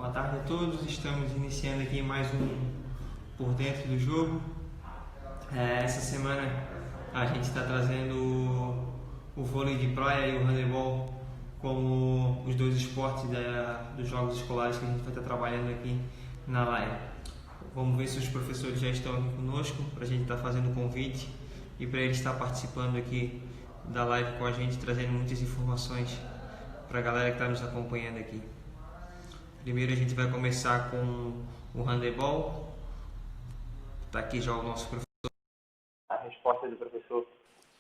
Boa tarde a todos, estamos iniciando aqui mais um Por Dentro do Jogo. Essa semana a gente está trazendo o vôlei de praia e o handebol como os dois esportes dos jogos escolares que a gente vai estar trabalhando aqui na live. Vamos ver se os professores já estão aqui conosco para a gente estar fazendo o convite e para eles estar participando aqui da live com a gente, trazendo muitas informações para a galera que está nos acompanhando aqui. Primeiro a gente vai começar com o handebol. Está aqui já o nosso professor. A resposta do professor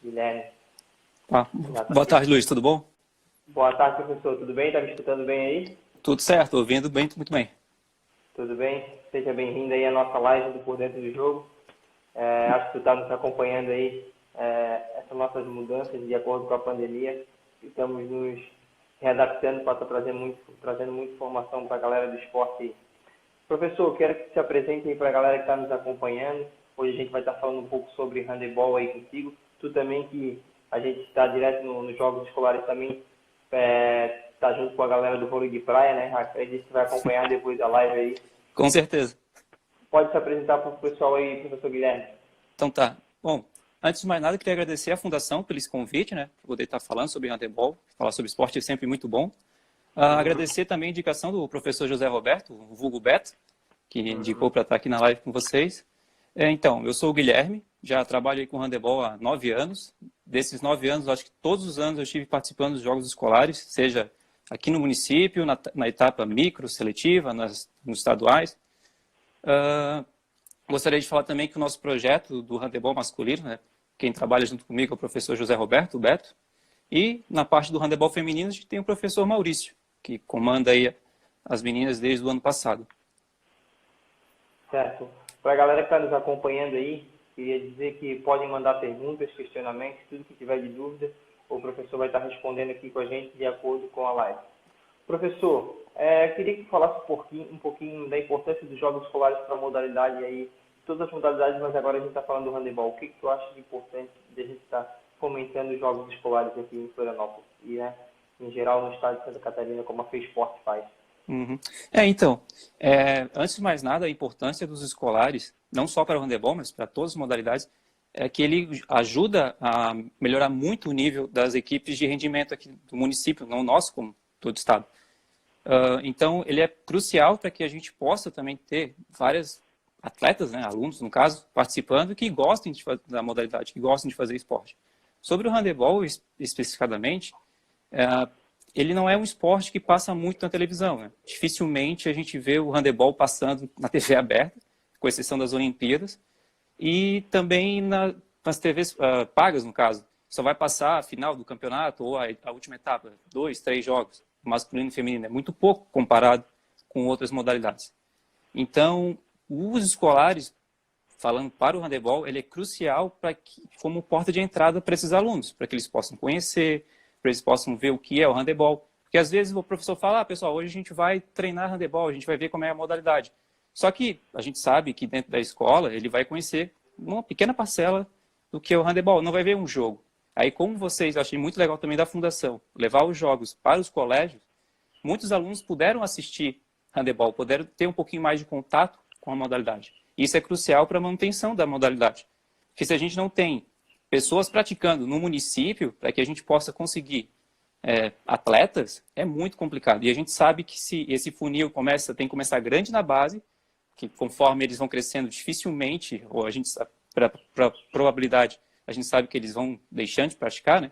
Guilherme. Boa tarde, Luiz, tudo bom? Boa tarde, professor. Tudo bem? Está me escutando bem aí? Tudo certo, ouvindo bem, muito bem. Tudo bem? Seja bem-vindo aí à nossa live do Por Dentro do Jogo. Acho que tu está nos acompanhando aí essas nossas mudanças de acordo com a pandemia. Estamos nos readaptando para estar trazendo muita informação para a galera do esporte aí. Professor, quero que se apresente aí para a galera que está nos acompanhando. Hoje a gente vai estar falando um pouco sobre handebol aí contigo. Tu também, que a gente está direto nos jogos escolares também, está junto com a galera do vôlei de praia, né? Acredito que vai acompanhar depois da live aí. Com certeza. Pode se apresentar para o pessoal aí, professor Guilherme. Então tá. Bom, antes de mais nada, queria agradecer à Fundação pelo esse convite, né? Por poder estar falando sobre handebol. Falar sobre esporte é sempre muito bom. Agradecer também a indicação do professor José Roberto, o vulgo Beto, que indicou para estar aqui na live com vocês. Então, eu sou o Guilherme, já trabalho aí com handebol há 9 anos. Desses 9 anos, acho que todos os anos eu estive participando dos jogos escolares, seja aqui no município, na etapa micro, seletiva, nos estaduais. Gostaria de falar também que o nosso projeto do handebol masculino, né, quem trabalha junto comigo é o professor José Roberto, o Beto, e na parte do handebol feminino a gente tem o professor Maurício, que comanda aí as meninas desde o ano passado. Certo. Para a galera que está nos acompanhando aí, queria dizer que podem mandar perguntas, questionamentos, tudo que tiver de dúvida, o professor vai estar respondendo aqui com a gente de acordo com a live. Professor, queria que falasse um pouquinho da importância dos jogos escolares para a modalidade aí, todas as modalidades, mas agora a gente está falando do handebol. O que tu acha de importante de a gente estar fomentando os jogos escolares aqui em Florianópolis e, né, em geral, no estado de Santa Catarina, como a FESPORT faz? Uhum. Antes de mais nada, a importância dos escolares, não só para o handebol, mas para todas as modalidades, é que ele ajuda a melhorar muito o nível das equipes de rendimento aqui do município, não nosso, como todo o estado. Então, ele é crucial para que a gente possa também ter várias atletas, né, alunos, no caso, participando, que gostem da modalidade, que gostem de fazer esporte. Sobre o handebol, especificadamente, ele não é um esporte que passa muito na televisão, né? Dificilmente a gente vê o handebol passando na TV aberta, com exceção das Olimpíadas, e também nas TVs pagas, no caso. Só vai passar a final do campeonato ou a última etapa, 2, 3 jogos, masculino e feminino. É muito pouco comparado com outras modalidades. Então, os escolares, falando para o handebol, ele é crucial como porta de entrada para esses alunos, para que eles possam conhecer, para eles possam ver o que é o handebol. Porque às vezes o professor fala, pessoal, hoje a gente vai treinar handebol, a gente vai ver como é a modalidade. Só que a gente sabe que dentro da escola ele vai conhecer uma pequena parcela do que é o handebol, não vai ver um jogo. Aí, como vocês, achei muito legal também da Fundação, levar os jogos para os colégios, muitos alunos puderam assistir handebol, puderam ter um pouquinho mais de contato com a modalidade. Isso é crucial para a manutenção da modalidade. Porque se a gente não tem pessoas praticando no município, para que a gente possa conseguir atletas, é muito complicado. E a gente sabe que se esse funil tem que começar grande na base, que conforme eles vão crescendo, dificilmente, ou a gente para probabilidade, a gente sabe que eles vão deixando de praticar, né?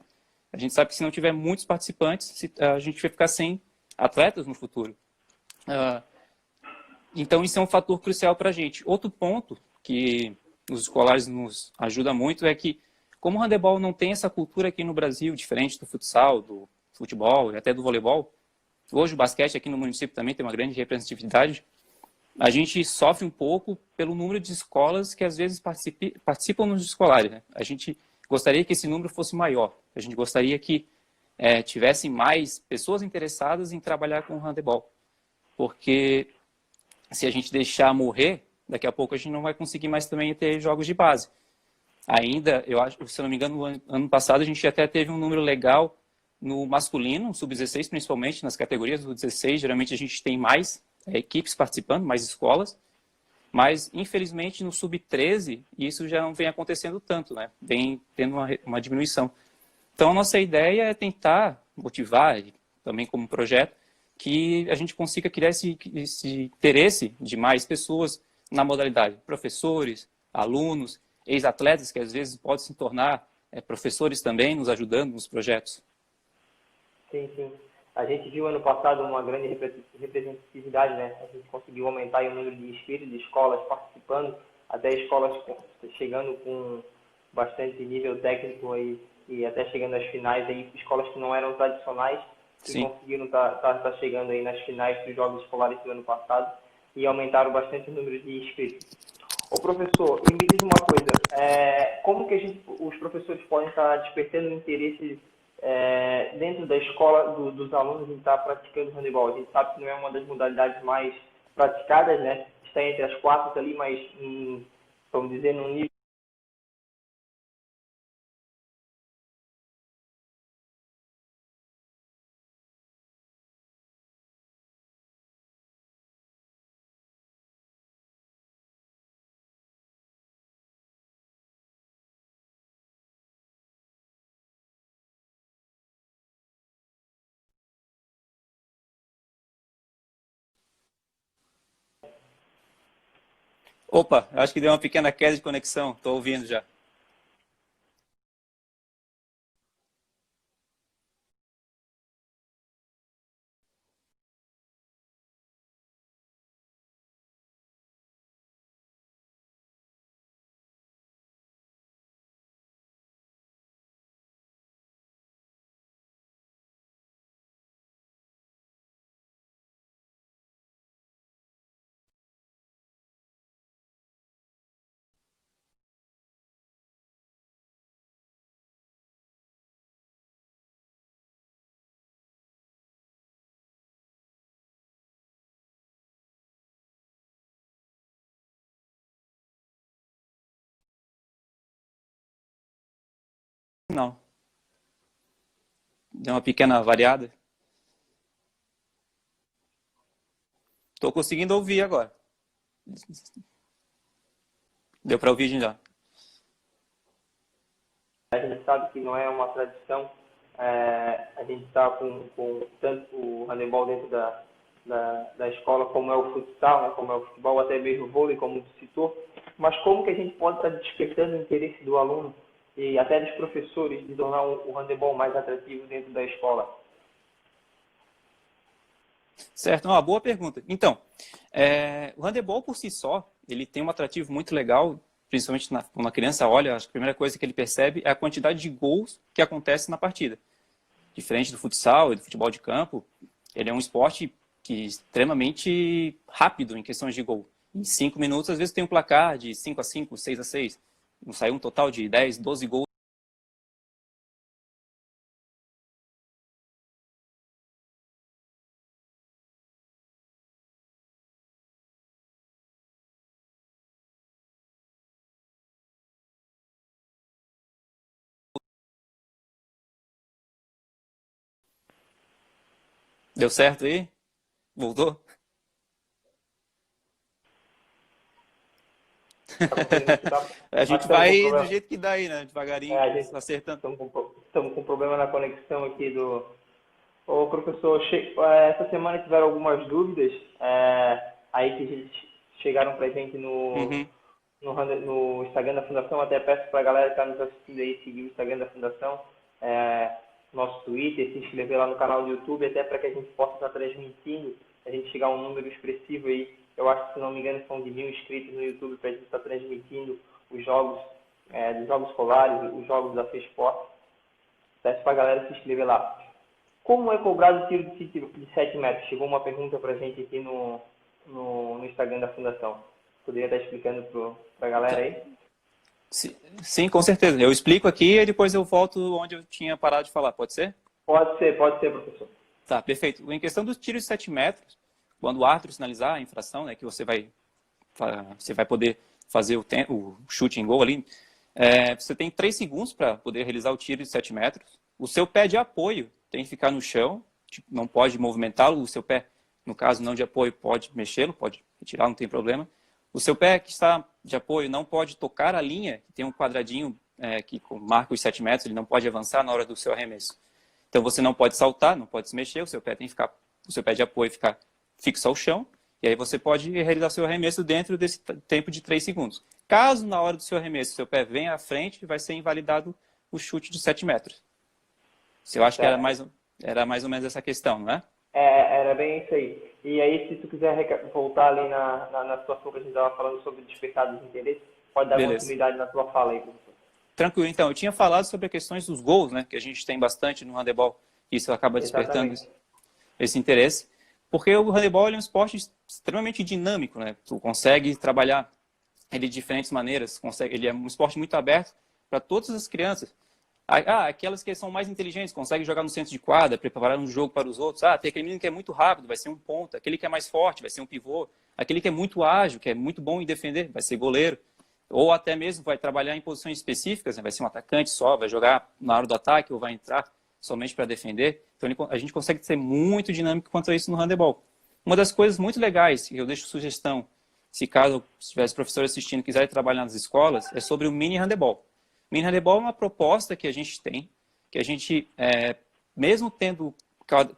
A gente sabe que se não tiver muitos participantes, a gente vai ficar sem atletas no futuro. Então, isso é um fator crucial para a gente. Outro ponto que os escolares nos ajuda muito é que, como o handebol não tem essa cultura aqui no Brasil, diferente do futsal, do futebol e até do voleibol, hoje o basquete aqui no município também tem uma grande representatividade, a gente sofre um pouco pelo número de escolas que às vezes participam nos escolares, né? A gente gostaria que esse número fosse maior. A gente gostaria que tivessem mais pessoas interessadas em trabalhar com o handebol. Porque se a gente deixar morrer, daqui a pouco a gente não vai conseguir mais também ter jogos de base. Ainda, eu acho, se eu não me engano, no ano passado a gente até teve um número legal no masculino, sub-16 principalmente, nas categorias do 16, geralmente a gente tem mais equipes participando, mais escolas, mas infelizmente no sub-13 isso já não vem acontecendo tanto, né? Vem tendo uma diminuição. Então a nossa ideia é tentar motivar, também como projeto, que a gente consiga criar esse interesse de mais pessoas na modalidade. Professores, alunos, ex-atletas que às vezes podem se tornar professores também, nos ajudando nos projetos. Sim, sim. A gente viu ano passado uma grande representatividade, né? A gente conseguiu aumentar o número de inscritos, de escolas participando, até escolas chegando com bastante nível técnico aí, e até chegando às finais aí, escolas que não eram tradicionais, que Sim. conseguiram tá chegando aí nas finais dos Jogos Escolares do ano passado e aumentaram bastante o número de inscritos. Ô professor, e me diz uma coisa, como que os professores podem estar despertando interesse dentro da escola dos alunos em estar praticando handebol? A gente sabe que não é uma das modalidades mais praticadas, né? Está entre as quatro ali, mas, vamos dizer, num nível. Opa, acho que deu uma pequena queda de conexão, estou ouvindo já. Não, deu uma pequena variada. Estou conseguindo ouvir agora. Deu para ouvir já. A gente sabe que não é uma tradição, a gente está com tanto o handebol dentro da escola, como é o futsal, né, como é o futebol, até mesmo o vôlei, como você citou, mas como que a gente pode estar despertando o interesse do aluno e até dos professores de tornar o handebol mais atrativo dentro da escola? Certo, uma boa pergunta. Então, o handebol por si só, ele tem um atrativo muito legal, principalmente quando a criança olha, a primeira coisa que ele percebe é a quantidade de gols que acontece na partida. Diferente do futsal e do futebol de campo, ele é um esporte que é extremamente rápido em questões de gol. Em 5 minutos, às vezes tem um placar de 5-5, 6-6. Não saiu um total de 10, 12 gols. Deu certo aí? Voltou? Tá conseguindo escutar? A gente vai do jeito que dá aí, né? Devagarinho, acertando. Estamos com problema na conexão aqui do... Ô, professor, essa semana tiveram algumas dúvidas aí que chegaram para a gente Uhum. no Instagram da Fundação. Até peço para a galera que está nos assistindo aí seguir o Instagram da Fundação, nosso Twitter, se inscrever lá no canal do YouTube, até para que a gente possa estar transmitindo, a gente chegar a um número expressivo aí. Eu acho que, se não me engano, são de 1.000 inscritos no YouTube para a gente estar transmitindo os jogos dos Jogos Escolares, os jogos da FESPORT. Peço para a galera se inscrever lá. Como é cobrado o tiro de 7 metros? Chegou uma pergunta para a gente aqui no Instagram da Fundação. Poderia estar explicando para a galera aí? Sim, com certeza. Eu explico aqui e depois eu volto onde eu tinha parado de falar. Pode ser? Pode ser, professor. Tá, perfeito. Em questão dos tiros de 7 metros, quando o árbitro sinalizar a infração, né, que você vai poder fazer o chute em gol ali, você tem 3 segundos para poder realizar o tiro de 7 metros. O seu pé de apoio tem que ficar no chão, tipo, não pode movimentá-lo, o seu pé no caso não de apoio, pode mexê-lo, pode retirar, não tem problema. O seu pé que está de apoio não pode tocar a linha, que tem um quadradinho que marca os 7 metros, ele não pode avançar na hora do seu arremesso. Então você não pode saltar, não pode se mexer, o seu pé tem que ficar, o seu pé de apoio ficar fixo ao chão, e aí você pode realizar seu arremesso dentro desse tempo de 3 segundos. Caso na hora do seu arremesso seu pé venha à frente, vai ser invalidado o chute de 7 metros. Eu acho que era mais ou menos essa questão, não é? Era bem isso aí. E aí, se tu quiser voltar ali na situação que a gente estava falando sobre despertar dos interesses, pode dar continuidade na tua fala aí, professor. Tranquilo. Então, eu tinha falado sobre as questões dos gols, né? Que a gente tem bastante no handebol. Isso acaba despertando esse interesse. Porque o handebol é um esporte extremamente dinâmico, né? Tu consegue trabalhar ele de diferentes maneiras. Ele é um esporte muito aberto para todas as crianças. Aquelas que são mais inteligentes, conseguem jogar no centro de quadra, preparar um jogo para os outros. Tem aquele menino que é muito rápido, vai ser um ponta. Aquele que é mais forte, vai ser um pivô. Aquele que é muito ágil, que é muito bom em defender, vai ser goleiro. Ou até mesmo vai trabalhar em posições específicas, né? Vai ser um atacante só, vai jogar na hora do ataque ou vai entrar somente para defender. Então a gente consegue ser muito dinâmico quanto a isso no handebol. Uma das coisas muito legais, que eu deixo sugestão, se caso tivesse professor assistindo e quiser trabalhar nas escolas, é sobre o mini handebol. O mini handebol é uma proposta que a gente tem, que a gente, mesmo tendo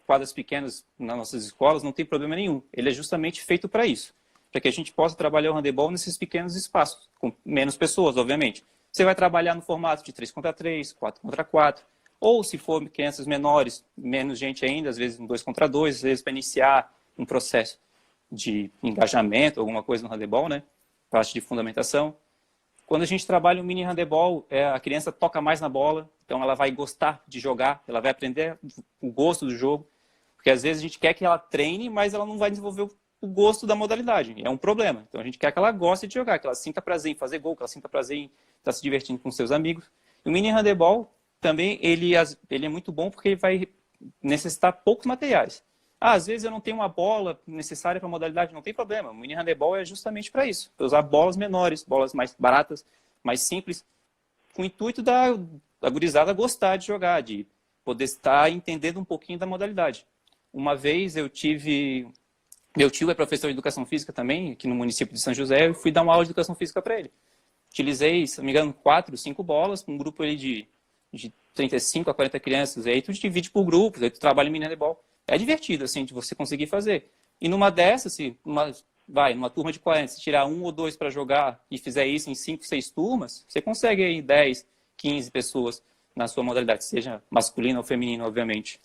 quadras pequenas nas nossas escolas, não tem problema nenhum. Ele é justamente feito para isso, para que a gente possa trabalhar o handebol nesses pequenos espaços, com menos pessoas, obviamente. Você vai trabalhar no formato de 3 contra 3, 4 contra 4, ou se for crianças menores, menos gente ainda, às vezes um 2 contra 2, às vezes para iniciar um processo de engajamento, alguma coisa no handebol, né? Parte de fundamentação. Quando a gente trabalha o mini handebol, a criança toca mais na bola, então ela vai gostar de jogar, ela vai aprender o gosto do jogo, porque às vezes a gente quer que ela treine, mas ela não vai desenvolver o gosto da modalidade, é um problema. Então a gente quer que ela goste de jogar, que ela sinta prazer em fazer gol, que ela sinta prazer em estar se divertindo com seus amigos. E o mini handebol também, ele é muito bom porque ele vai necessitar poucos materiais. Às vezes eu não tenho uma bola necessária para a modalidade, não tem problema. O mini handebol é justamente para isso. Para usar bolas menores, bolas mais baratas, mais simples, com o intuito da gurizada gostar de jogar, de poder estar entendendo um pouquinho da modalidade. Uma vez eu tive... Meu tio é professor de educação física também, aqui no município de São José, e fui dar uma aula de educação física para ele. Utilizei, se não me engano, 4, 5 bolas, com um grupo ali de 35 a 40 crianças. Aí tu divide por grupos, aí tu trabalha em mini handebol. É divertido, assim, de você conseguir fazer. E numa dessas, numa turma de 40, se tirar 1 ou 2 para jogar e fizer isso em 5, 6 turmas, você consegue aí 10, 15 pessoas na sua modalidade, seja masculina ou feminina, obviamente.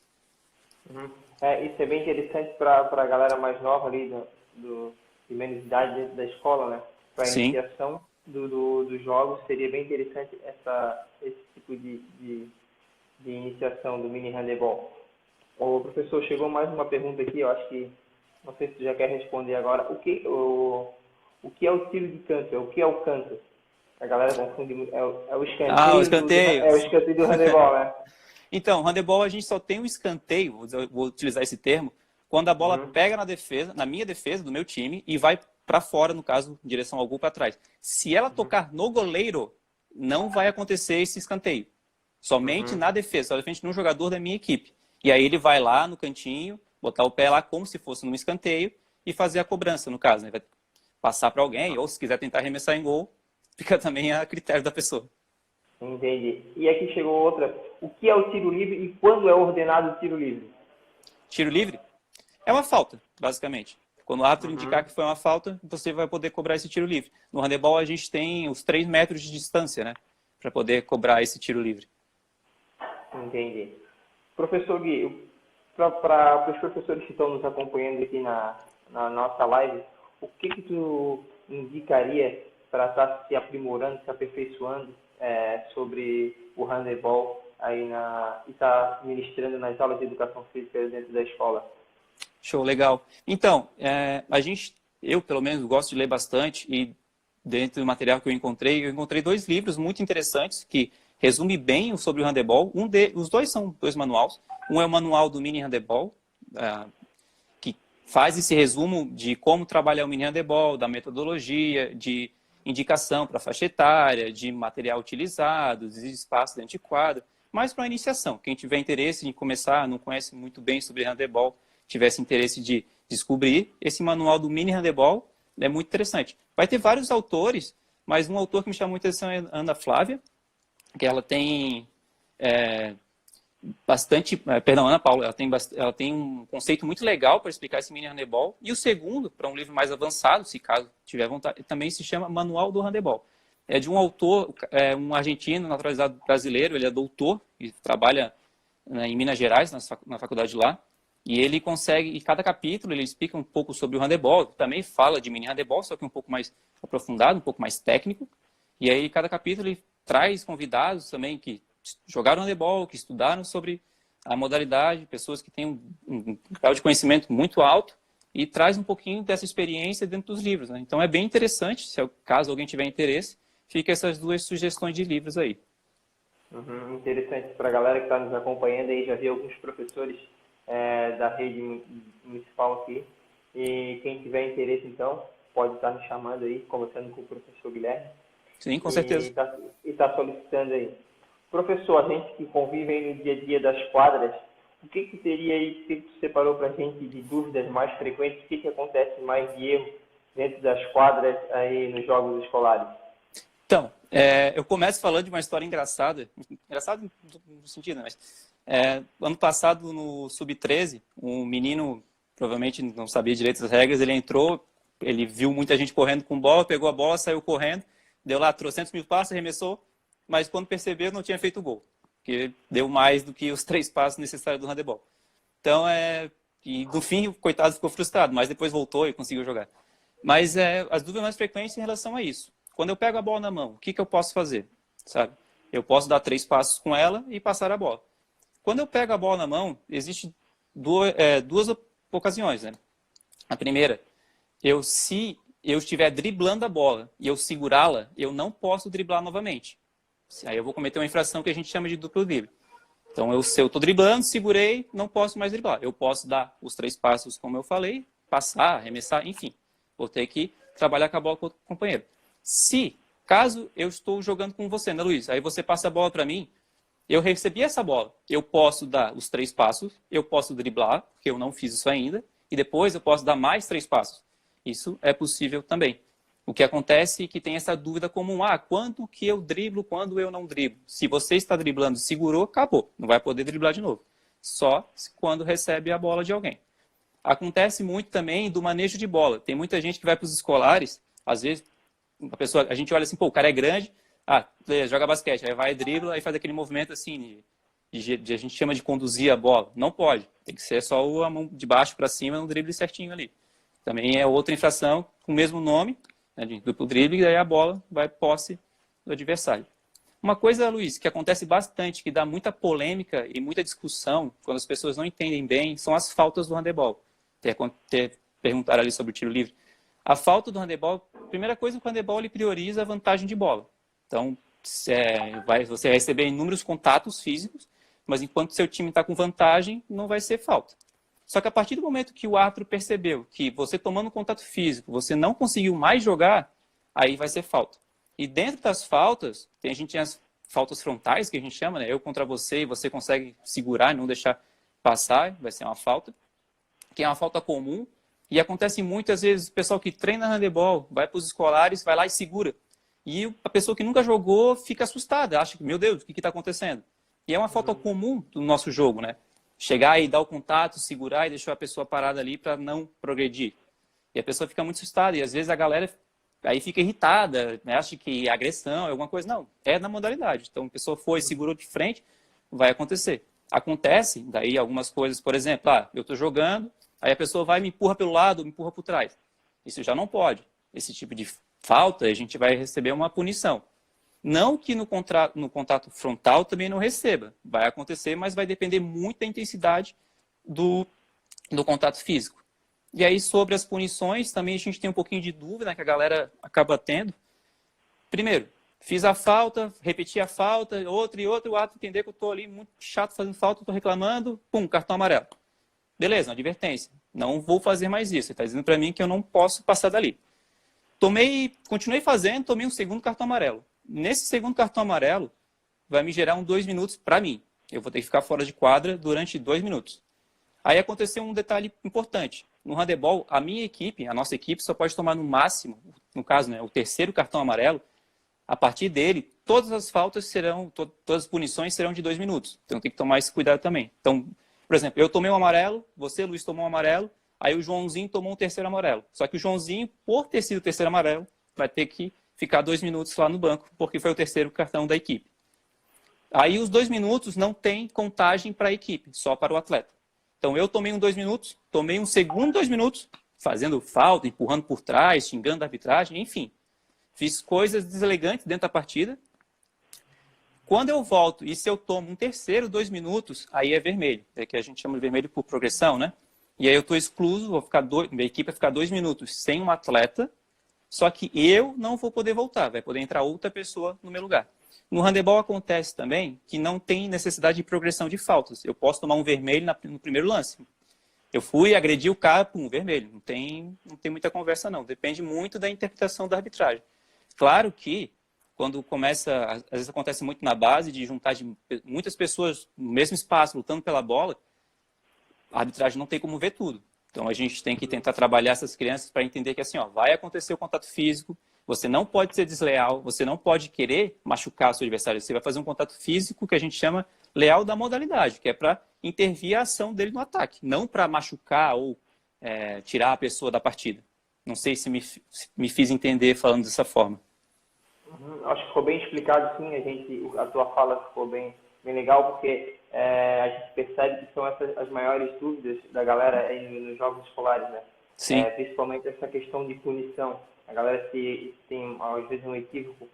Isso é bem interessante para a galera mais nova ali, de menos idade dentro da escola, né? Para a iniciação dos jogos, seria bem interessante esse tipo de iniciação do mini handebol. O professor, chegou mais uma pergunta aqui, eu acho que, não sei se você já quer responder agora. O que é o tiro de canto? O que é o canto? A galera confunde muito. É o escanteio. O escanteio. É o escanteio do handebol, né? Então, handebol a gente só tem um escanteio, vou utilizar esse termo, quando a bola pega na minha defesa, do meu time, e vai para fora, no caso, em direção ao gol para trás. Se ela tocar no goleiro, não vai acontecer esse escanteio. Somente na defesa, somente no jogador da minha equipe. E aí ele vai lá no cantinho, botar o pé lá como se fosse num escanteio e fazer a cobrança, no caso, né? Vai passar para alguém, ou se quiser tentar arremessar em gol, fica também a critério da pessoa. Entendi. E aqui chegou outra. O que é o tiro livre e quando é ordenado o tiro livre? Tiro livre? É uma falta, basicamente. Quando o árbitro indicar que foi uma falta, você vai poder cobrar esse tiro livre. No handebol a gente tem os 3 metros de distância, né? Para poder cobrar esse tiro livre. Entendi. Professor Gui, para os professores que estão nos acompanhando aqui na nossa live, o que tu indicaria para estar se aprimorando, se aperfeiçoando sobre o handebol aí e estar ministrando nas aulas de educação física dentro da escola? Show, legal. Então, eu pelo menos gosto de ler bastante e dentro do material que eu encontrei 2 livros muito interessantes que resume bem sobre o handebol. Os 2 são 2 manuais. Um é o manual do mini handebol, que faz esse resumo de como trabalhar o mini handebol, da metodologia, de indicação para faixa etária, de material utilizado, de espaço dentro de quadro, mas para a iniciação. Quem tiver interesse em começar, não conhece muito bem sobre handebol, tivesse interesse de descobrir, esse manual do mini handebol é muito interessante. Vai ter vários autores, mas um autor que me chamou muita atenção é a Ana Flávia, que ela tem Ana Paula, ela tem um conceito muito legal para explicar esse mini handebol. E o segundo, para um livro mais avançado, se caso tiver vontade, também se chama Manual do Handebol. É de um autor, um argentino naturalizado brasileiro, ele é doutor e trabalha em Minas Gerais, na faculdade lá. E ele consegue, em cada capítulo, ele explica um pouco sobre o handebol, também fala de mini handebol, só que um pouco mais aprofundado, um pouco mais técnico. E aí, cada capítulo, ele traz convidados também que jogaram handebol, que estudaram sobre a modalidade, pessoas que têm um grau de conhecimento muito alto, e traz um pouquinho dessa experiência dentro dos livros, né? Então, é bem interessante, caso alguém tiver interesse, fica essas duas sugestões de livros aí. Interessante para a galera que está nos acompanhando aí, já vi alguns professores da rede municipal aqui, e quem tiver interesse, então, pode estar me chamando aí, conversando com o professor Guilherme. Sim, com certeza. E está solicitando aí. Professor, a gente que convive aí no dia a dia das quadras, o que teria aí, o que você separou para a gente de dúvidas mais frequentes, o que acontece mais de erro dentro das quadras aí nos jogos escolares? Então, eu começo falando de uma história engraçada no sentido, né? Mas ano passado, no Sub-13, um menino, provavelmente não sabia direito as regras, ele entrou, ele viu muita gente correndo com bola, pegou a bola, saiu correndo, deu lá 300 mil passos, arremessou, mas quando percebeu, não tinha feito gol, porque deu mais do que os 3 passos necessários do handebol. Então, e no fim, o coitado ficou frustrado, mas depois voltou e conseguiu jogar. Mas as dúvidas mais frequentes em relação a isso. Quando eu pego a bola na mão, o que eu posso fazer? Sabe? Eu posso dar 3 passos com ela e passar a bola. Quando eu pego a bola na mão, existem duas ocasiões, né? A primeira, se eu estiver driblando a bola e eu segurá-la, eu não posso driblar novamente. Aí eu vou cometer uma infração que a gente chama de duplo drible. Então, se eu estou driblando, segurei, não posso mais driblar. Eu posso dar os 3 passos, como eu falei, passar, arremessar, enfim. Vou ter que trabalhar com a bola com o companheiro. Caso eu estou jogando com você, né, Luiz? Aí você passa a bola para mim, eu recebi essa bola. Eu posso dar os 3 passos, eu posso driblar, porque eu não fiz isso ainda, e depois eu posso dar mais 3 passos. Isso é possível também. O que acontece é que tem essa dúvida comum, quando que eu driblo, quando eu não driblo? Se você está driblando e segurou, acabou, não vai poder driblar de novo. Só quando recebe a bola de alguém. Acontece muito também do manejo de bola. Tem muita gente que vai para os escolares, às vezes a gente olha assim, o cara é grande, joga basquete, aí vai, dribla, aí faz aquele movimento assim, a gente chama de conduzir a bola. Não pode, tem que ser só a mão de baixo para cima, um drible certinho ali. Também é outra infração com o mesmo nome, né, de duplo drible, e aí a bola vai posse do adversário. Uma coisa, Luiz, que acontece bastante, que dá muita polêmica e muita discussão, quando as pessoas não entendem bem, são as faltas do handebol. Perguntaram ali sobre o tiro livre. A falta do handebol, primeira coisa, o handebol ele prioriza a vantagem de bola. Então, você vai receber inúmeros contatos físicos, mas enquanto seu time está com vantagem, não vai ser falta. Só que a partir do momento que o árbitro percebeu que você tomando contato físico, você não conseguiu mais jogar, aí vai ser falta. E dentro das faltas, a gente tem as faltas frontais, que a gente chama, né? Eu contra você e você consegue segurar e não deixar passar, vai ser uma falta. Que é uma falta comum. E acontece muitas vezes, o pessoal que treina handebol, vai para os escolares, vai lá e segura. E a pessoa que nunca jogou fica assustada, acha que, meu Deus, o que está acontecendo? E é uma falta comum do nosso jogo, né? Chegar e dar o contato, segurar e deixar a pessoa parada ali para não progredir. E a pessoa fica muito assustada. E às vezes a galera aí fica irritada, né? Acha que é agressão, é alguma coisa. Não, é na modalidade. Então a pessoa foi, segurou de frente, vai acontecer. Acontece, daí algumas coisas, por exemplo, eu estou jogando, aí a pessoa vai e me empurra pelo lado, me empurra por trás. Isso já não pode. Esse tipo de falta, a gente vai receber uma punição. Não que no contato frontal também não receba. Vai acontecer, mas vai depender muito da intensidade do contato físico. E aí, sobre as punições, também a gente tem um pouquinho de dúvida, né, que a galera acaba tendo. Primeiro, fiz a falta, repeti a falta, outro, o árbitro entender que eu estou ali muito chato fazendo falta, estou reclamando, cartão amarelo. Beleza, uma advertência. Não vou fazer mais isso. Ele está dizendo para mim que eu não posso passar dali. Continuei fazendo, tomei um segundo cartão amarelo. Nesse segundo cartão amarelo, vai me gerar 2 minutos para mim. Eu vou ter que ficar fora de quadra durante 2 minutos. Aí aconteceu um detalhe importante. No handebol, a nossa equipe só pode tomar no máximo, no caso, né, o terceiro cartão amarelo. A partir dele, todas as faltas todas as punições serão de 2 minutos. Então tem que tomar esse cuidado também. Então, por exemplo, eu tomei um amarelo, você, Luiz, tomou um amarelo, aí o Joãozinho tomou um terceiro amarelo. Só que o Joãozinho, por ter sido o terceiro amarelo, vai ter que ficar 2 minutos lá no banco, porque foi o terceiro cartão da equipe. Aí os 2 minutos não tem contagem para a equipe, só para o atleta. Então eu tomei um 2 minutos, tomei um segundo 2 minutos, fazendo falta, empurrando por trás, xingando a arbitragem, enfim. Fiz coisas deselegantes dentro da partida. Quando eu volto e se eu tomo um terceiro 2 minutos, aí é vermelho. É que a gente chama de vermelho por progressão, né? E aí eu estou excluso, minha equipe vai ficar 2 minutos sem um atleta, só que eu não vou poder voltar, vai poder entrar outra pessoa no meu lugar. No handebol acontece também que não tem necessidade de progressão de faltas. Eu posso tomar um vermelho no primeiro lance. Eu fui agredir o cara, pum, vermelho. Não tem muita conversa, não. Depende muito da interpretação da arbitragem. Claro que, quando começa, às vezes acontece muito na base, de juntar muitas pessoas no mesmo espaço, lutando pela bola, a arbitragem não tem como ver tudo. Então, a gente tem que tentar trabalhar essas crianças para entender que, assim, ó, vai acontecer o contato físico, você não pode ser desleal, você não pode querer machucar o seu adversário, você vai fazer um contato físico que a gente chama leal da modalidade, que é para intervir a ação dele no ataque, não para machucar ou tirar a pessoa da partida. Não sei se me fiz entender falando dessa forma. Acho que ficou bem explicado, sim. A tua fala ficou bem legal, porque a gente percebe que são essas as maiores dúvidas da galera aí nos jogos escolares, né? Sim. Principalmente essa questão de punição. A galera tem, às vezes, um equívoco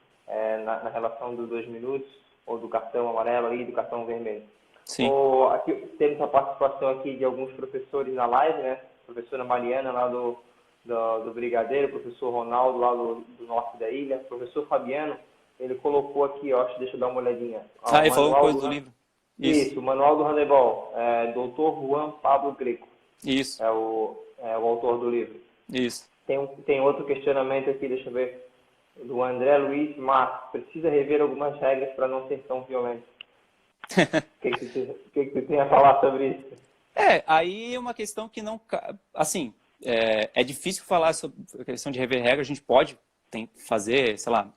na relação dos 2 minutos, ou do cartão amarelo e do cartão vermelho. Sim. Aqui, temos a participação aqui de alguns professores na live, né? A professora Mariana, lá do Brigadeiro, professor Ronaldo, lá do norte da ilha, professor Fabiano, ele colocou aqui, ó, deixa eu dar uma olhadinha. Ele falou coisa do livro. Isso, o Manual do Handebol, Dr. Juan Pablo Greco. Isso. É o autor do livro. Isso. Tem outro questionamento aqui, deixa eu ver, do André Luiz Marques. Precisa rever algumas regras para não ser tão violento. O que tu tem a falar sobre isso? Aí é uma questão que não... Assim, é difícil falar sobre a questão de rever regras. A gente pode fazer, sei lá,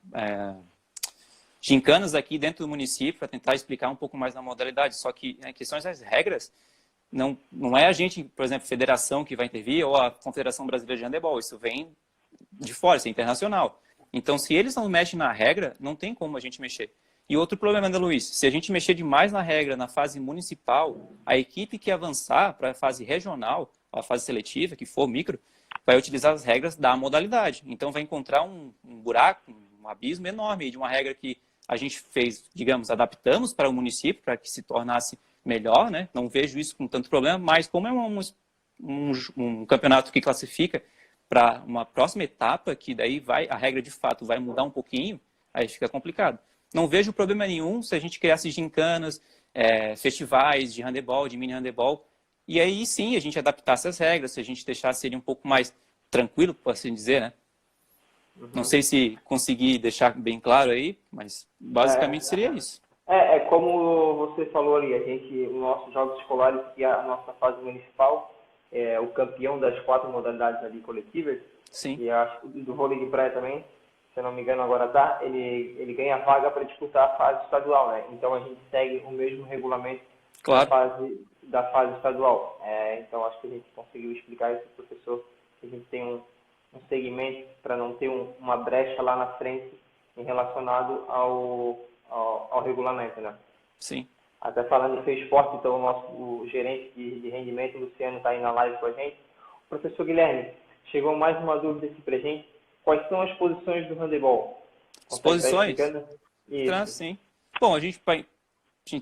gincanas aqui dentro do município para tentar explicar um pouco mais na modalidade. Só que em questões das regras, não é a gente, por exemplo, federação que vai intervir ou a Confederação Brasileira de Handebol. Isso vem de fora, isso é internacional. Então, se eles não mexem na regra, não tem como a gente mexer. E outro problema, Ana Luiz, se a gente mexer demais na regra na fase municipal, a equipe que avançar para a fase regional, a fase seletiva, que for micro, vai utilizar as regras da modalidade. Então, vai encontrar um buraco, um abismo enorme de uma regra que a gente fez, digamos, adaptamos para o município, para que se tornasse melhor, né? Não vejo isso com tanto problema, mas como é um campeonato que classifica para uma próxima etapa, que daí a regra de fato vai mudar um pouquinho, aí fica complicado. Não vejo problema nenhum se a gente criasse gincanas, festivais de handebol, de mini handebol, e aí sim a gente adaptasse as regras, se a gente deixasse ele um pouco mais tranquilo, por assim dizer, né? Uhum. Não sei se consegui deixar bem claro aí, mas basicamente seria isso. Como você falou ali, os nossos jogos escolares, que é a nossa fase municipal, o campeão das 4 modalidades ali coletivas, sim. E acho do vôlei de praia também, se eu não me engano agora tá, ele ganha vaga para disputar a fase estadual, né? Então a gente segue o mesmo regulamento, claro, da fase estadual. Então acho que a gente conseguiu explicar isso para o professor, que a gente tem um segmento para não ter uma brecha lá na frente em relacionado ao regulamento, né? Sim. Até falando do esporte, então o gerente de rendimento, Luciano, está aí na live com a gente. Professor Guilherme, chegou mais uma dúvida aqui para a gente. Quais são as posições do handebol? As posições? Sim. Bom, a gente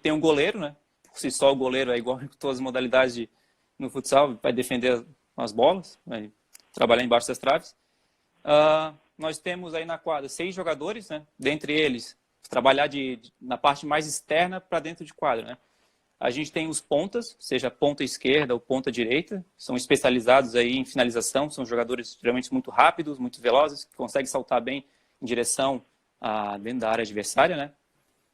tem um goleiro, né? Por si só, o goleiro é igual em todas as modalidades no futsal, vai defender as bolas, vai trabalhar embaixo das traves. Nós temos aí na quadra 6 jogadores, né? Dentre eles, trabalhar na parte mais externa para dentro de quadra, né? A gente tem os pontas, seja ponta esquerda ou ponta direita, são especializados aí em finalização, são jogadores geralmente muito rápidos, muito velozes, que conseguem saltar bem em direção dentro da área adversária, né?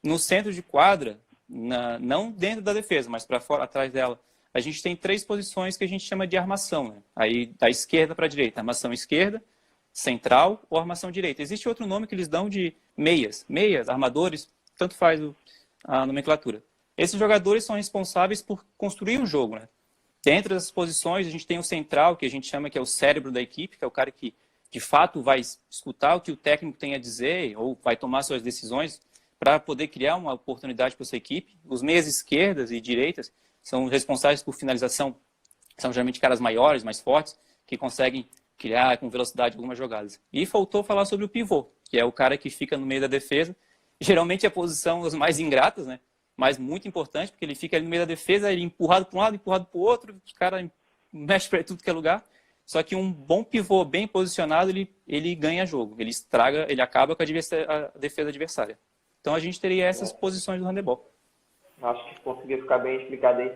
No centro de quadra, não dentro da defesa, mas para fora, atrás dela, a gente tem 3 posições que a gente chama de armação, né? Aí, da esquerda para a direita, armação esquerda, central ou armação direita. Existe outro nome que eles dão de meias, armadores, tanto faz a nomenclatura. Esses jogadores são responsáveis por construir o jogo, né? Dentro dessas posições, a gente tem o central, que a gente chama que é o cérebro da equipe, que é o cara que, de fato, vai escutar o que o técnico tem a dizer ou vai tomar suas decisões para poder criar uma oportunidade para sua equipe. Os meias esquerdas e direitas são responsáveis por finalização, são geralmente caras maiores, mais fortes, que conseguem criar com velocidade algumas jogadas. E faltou falar sobre o pivô, que é o cara que fica no meio da defesa. Geralmente é a posição das mais ingratas, né? Mas muito importante, porque ele fica ali no meio da defesa, ele empurrado para um lado, empurrado para o outro, os caras mexem para tudo que é lugar. Só que um bom pivô bem posicionado, ele ganha jogo, ele estraga, ele acaba com a defesa adversária. Então a gente teria essas posições do handebol. Acho que conseguiu ficar bem explicado aí.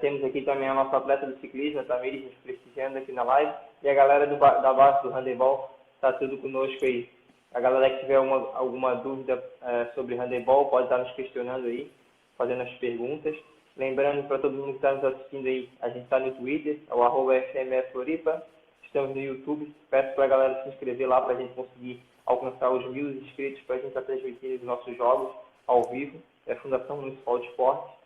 Temos aqui também a nossa atleta do ciclismo, a Tamires, nos prestigiando aqui na live. E a galera da base do handebol está tudo conosco aí. A galera que tiver alguma dúvida sobre handebol pode estar nos questionando aí, fazendo as perguntas. Lembrando para todo mundo que está nos assistindo aí, a gente está no Twitter, é o @FMF Floripa. Estamos no YouTube. Peço para a galera se inscrever lá para a gente conseguir alcançar os 1.000 inscritos para a gente estar transmitindo os nossos jogos ao vivo. É a Fundação Municipal de Esporte.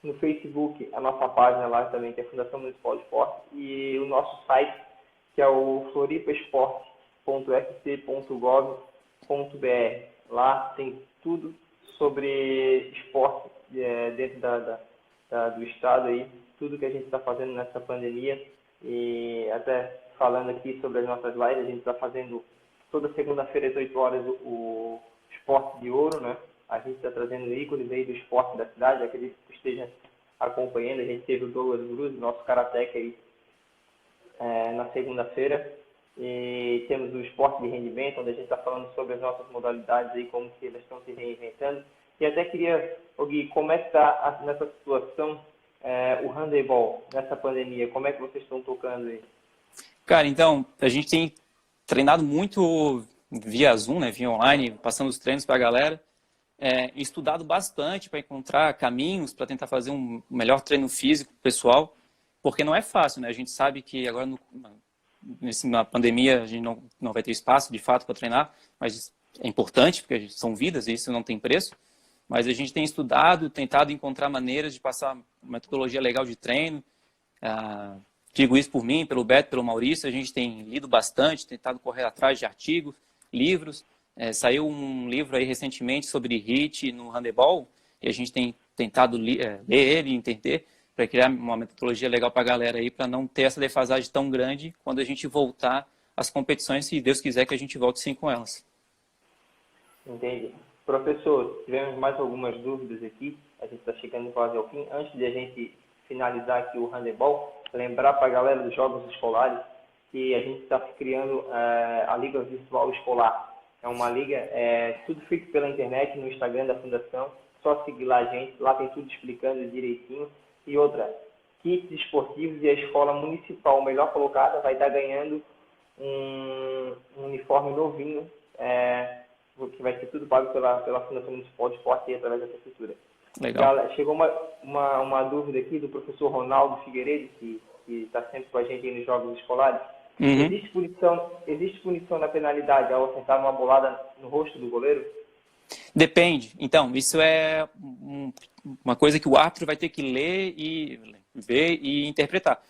No Facebook, a nossa página lá também, que é a Fundação Municipal de Esporte. E o nosso site, que é o floripaesporte.fc.gov.br. Lá tem tudo sobre esporte dentro do estado aí, tudo que a gente está fazendo nessa pandemia. E até falando aqui sobre as nossas lives, a gente está fazendo toda segunda-feira às 8 horas o Esporte de Ouro, né? A gente está trazendo ícones aí do esporte da cidade, aquele que esteja acompanhando. A gente teve o Douglas Cruz, nosso karateca aí, na segunda-feira. E temos o esporte de rendimento, onde a gente está falando sobre as nossas modalidades aí, como que elas estão se reinventando. E até queria, Gui, como é que está nessa situação o handebol, nessa pandemia? Como é que vocês estão tocando aí? Cara, então, a gente tem treinado muito via Zoom, né, via online, passando os treinos para a galera. Estudado bastante para encontrar caminhos para tentar fazer um melhor treino físico pessoal, porque não é fácil, né? A gente sabe que agora na pandemia a gente não vai ter espaço de fato para treinar, mas é importante porque são vidas e isso não tem preço. Mas a gente tem estudado, tentado encontrar maneiras de passar uma metodologia legal de treino. Digo isso por mim, pelo Beto, pelo Maurício. A gente tem lido bastante, tentado correr atrás de artigos, livros. Saiu um livro aí recentemente sobre HIIT no handebol e a gente tem tentado ler ele e entender para criar uma metodologia legal para a galera aí, para não ter essa defasagem tão grande quando a gente voltar às competições, se Deus quiser que a gente volte sim com elas. Entendi. Professor, tivemos mais algumas dúvidas aqui, a gente está chegando quase ao fim. Antes de a gente finalizar aqui o handebol, lembrar para a galera dos jogos escolares que a gente está criando a Liga Virtual Escolar. É uma liga, tudo feito pela internet, no Instagram da Fundação. Só seguir lá a gente, lá tem tudo explicando direitinho. E outra, kits esportivos e a escola municipal melhor colocada vai estar ganhando um uniforme novinho, que vai ser tudo pago pela Fundação Municipal de Esporte e através da prefeitura. Legal. Chegou uma dúvida aqui do professor Ronaldo Figueiredo, que está sempre com a gente aí nos jogos escolares. Uhum. Existe punição na penalidade ao acertar uma bolada no rosto do goleiro? Depende. Então, isso é uma coisa que o árbitro vai ter que ler e ver e interpretar.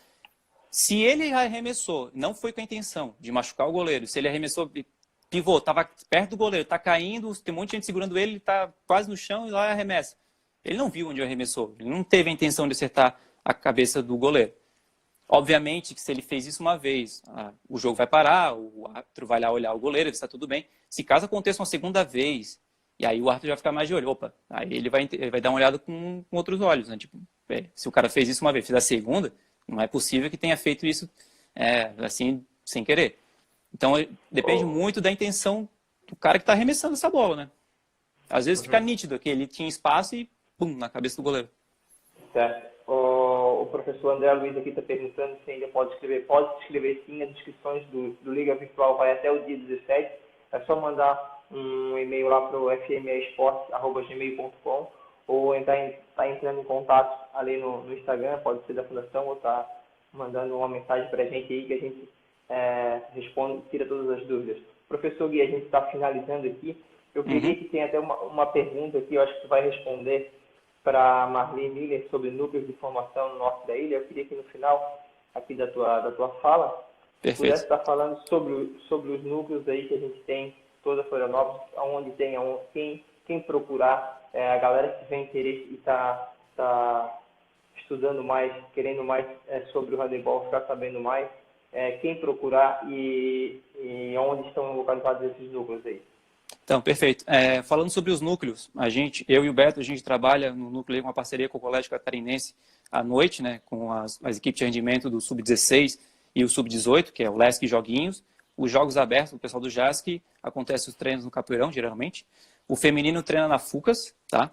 Se ele arremessou, não foi com a intenção de machucar o goleiro, se ele arremessou, pivô, estava perto do goleiro, está caindo, tem um monte de gente segurando ele está quase no chão e lá arremessa. Ele não viu onde arremessou, ele não teve a intenção de acertar a cabeça do goleiro. Obviamente que se ele fez isso uma vez, o jogo vai parar, o árbitro vai lá olhar o goleiro, ver se está tudo bem. Se caso aconteça uma segunda vez, e aí o árbitro já vai ficar mais de olho, opa, aí ele vai dar uma olhada com outros olhos, né? Tipo, se o cara fez isso uma vez, fez a segunda, não é possível que tenha feito isso assim, sem querer. Então, depende muito da intenção do cara que está arremessando essa bola, né? Às vezes fica nítido que ele tinha espaço e pum, na cabeça do goleiro. Certo. O professor André Luiz aqui está perguntando se ainda pode escrever. Pode escrever sim, as inscrições do Liga Virtual vai até o dia 17. É só mandar um e-mail lá para o fmesporte@gmail.com ou tá entrando em contato ali no Instagram, pode ser da Fundação, ou tá mandando uma mensagem para a gente aí que a gente responde, tira todas as dúvidas. Professor Gui, a gente está finalizando aqui. Eu queria que tenha até uma pergunta aqui, eu acho que tu vai responder para Marli Miller sobre núcleos de formação no norte da ilha. Eu queria que no final aqui da tua fala, pudesse estar falando sobre os núcleos aí que a gente tem, toda Florianópolis, onde tem, quem procurar, a galera que tem interesse e está estudando mais, querendo mais sobre o handebol, ficar sabendo mais, quem procurar e onde estão localizados esses núcleos aí. Então, perfeito. Falando sobre os núcleos, eu e o Beto, a gente trabalha no núcleo com uma parceria com o Colégio Catarinense à noite, né, com as equipes de rendimento do Sub-16 e o Sub-18, que é o LESC e Joguinhos. Os jogos abertos, o pessoal do JASC, acontece os treinos no Capoeirão, geralmente. O feminino treina na FUCAS, tá?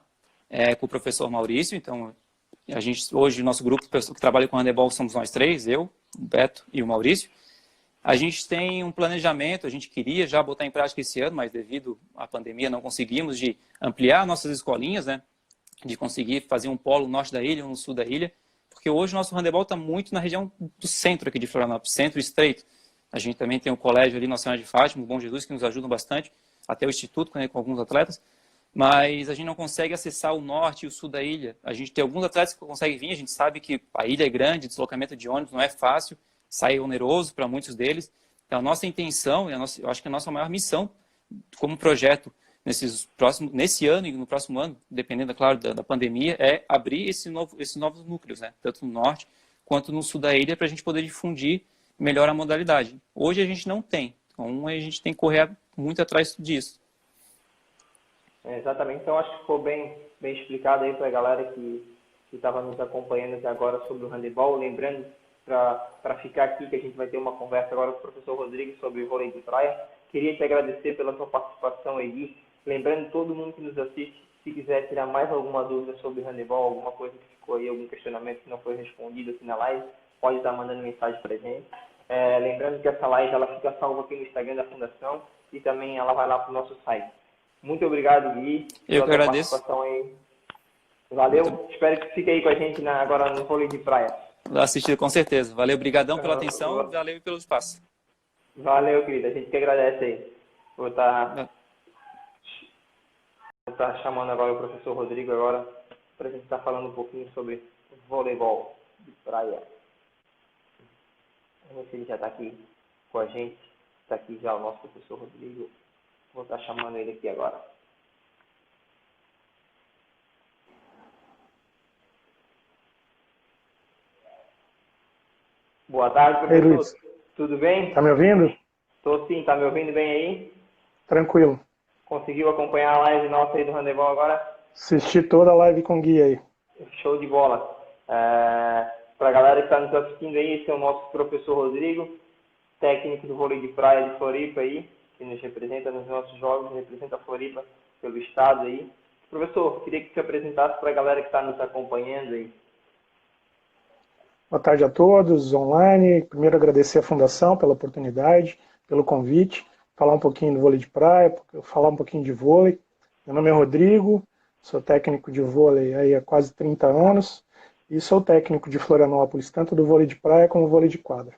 Com o professor Maurício. Então, hoje, o nosso grupo que trabalha com handebol somos nós três, eu, o Beto e o Maurício. A gente tem um planejamento, a gente queria já botar em prática esse ano, mas devido à pandemia não conseguimos, de ampliar nossas escolinhas, né? De conseguir fazer um polo no norte da ilha, um no sul da ilha, porque hoje o nosso handebol está muito na região do centro aqui de Florianópolis, centro estreito. A gente também tem um colégio ali, Nossa Senhora de Fátima, o Bom Jesus, que nos ajuda bastante, até o Instituto, né, com alguns atletas, mas a gente não consegue acessar o norte e o sul da ilha. A gente tem alguns atletas que conseguem vir, a gente sabe que a ilha é grande, deslocamento de ônibus não é fácil, sai oneroso para muitos deles. Então, a nossa intenção, eu acho que a nossa maior missão como projeto nesse ano e no próximo ano, dependendo, claro, da pandemia, é abrir esses novos núcleos, né? Tanto no norte quanto no sul da ilha, para a gente poder difundir melhor a modalidade. Hoje a gente não tem, então a gente tem que correr muito atrás disso. Exatamente, então acho que ficou bem explicado aí para a galera que estava nos acompanhando até agora sobre o handebol. Lembrando, para ficar aqui, que a gente vai ter uma conversa agora com o professor Rodrigo sobre o vôlei de praia. Queria te agradecer pela sua participação aí. Lembrando, todo mundo que nos assiste, se quiser tirar mais alguma dúvida sobre handebol, alguma coisa que ficou aí, algum questionamento que não foi respondido aqui na live, pode estar mandando mensagem para a gente. Lembrando que essa live ela fica salva aqui no Instagram da Fundação e também ela vai lá para o nosso site. Muito obrigado, Gui. Eu que agradeço. Participação aí. Valeu. Espero que fique aí com a gente agora no vôlei de praia. Vou assistir com certeza. Valeu, brigadão pela atenção, valeu pelo espaço. Valeu, querido. A gente que agradece aí. Vou estar chamando agora o professor Rodrigo agora para a gente estar falando um pouquinho sobre voleibol de praia. Vamos ver se ele já está aqui com a gente. Está aqui já o nosso professor Rodrigo. Vou estar chamando ele aqui agora. Boa tarde, professor. Ei, Luiz. Tudo bem? Tá me ouvindo? Estou sim, tá me ouvindo bem aí? Tranquilo. Conseguiu acompanhar a live nossa aí do handebol agora? Assisti toda a live com o Gui aí. Show de bola. Para a galera que está nos assistindo aí, esse é o nosso professor Rodrigo, técnico do vôlei de praia de Floripa aí, que nos representa nos nossos jogos, representa a Floripa pelo estado aí. Professor, queria que você apresentasse para a galera que está nos acompanhando aí. Boa tarde a todos, online. Primeiro agradecer à Fundação pela oportunidade, pelo convite, falar um pouquinho do vôlei de praia, falar um pouquinho de vôlei. Meu nome é Rodrigo, sou técnico de vôlei aí há quase 30 anos e sou técnico de Florianópolis, tanto do vôlei de praia como do vôlei de quadra.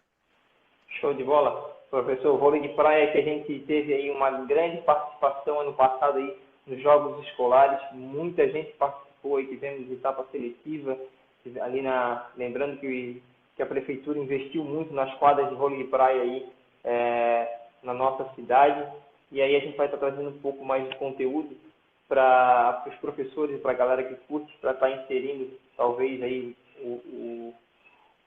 Show de bola. Professor, o vôlei de praia que a gente teve aí uma grande participação ano passado aí nos jogos escolares, muita gente participou aí, tivemos etapa seletiva, ali lembrando que a prefeitura investiu muito nas quadras de vôlei de praia aí na nossa cidade, e aí a gente vai estar trazendo um pouco mais de conteúdo para os professores e para a galera que curte, para estar inserindo talvez aí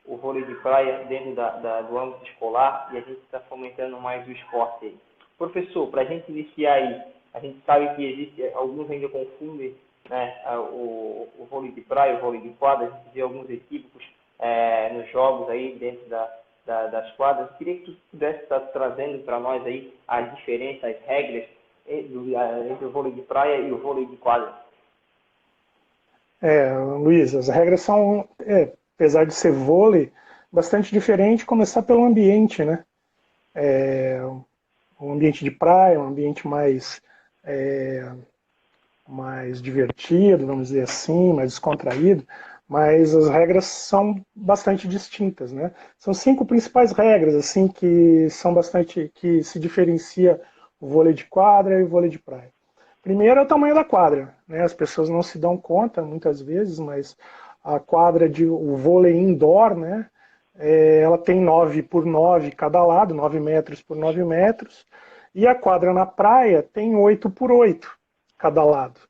o vôlei de praia dentro do âmbito escolar, e a gente está fomentando mais o esporte aí. Professor, para a gente iniciar aí, a gente sabe que existe, alguns ainda confundem, né, o vôlei de praia, o vôlei de quadra, a gente vê alguns equívocos nos jogos aí dentro das quadras. Queria que tu pudesse estar trazendo para nós aí as diferenças, as regras entre o vôlei de praia e o vôlei de quadra. Luiz, as regras são, apesar de ser vôlei, bastante diferente, começar pelo ambiente, né? Um ambiente de praia, um ambiente mais mais divertido, vamos dizer assim, mais descontraído, mas as regras são bastante distintas, né? São 5 principais regras, assim, que são bastante, que se diferencia o vôlei de quadra e o vôlei de praia. Primeiro é o tamanho da quadra, né? As pessoas não se dão conta muitas vezes, mas a quadra de o vôlei indoor, né? Ela tem 9 por 9 cada lado, 9 metros por 9 metros, e a quadra na praia tem 8 por 8 cada lado.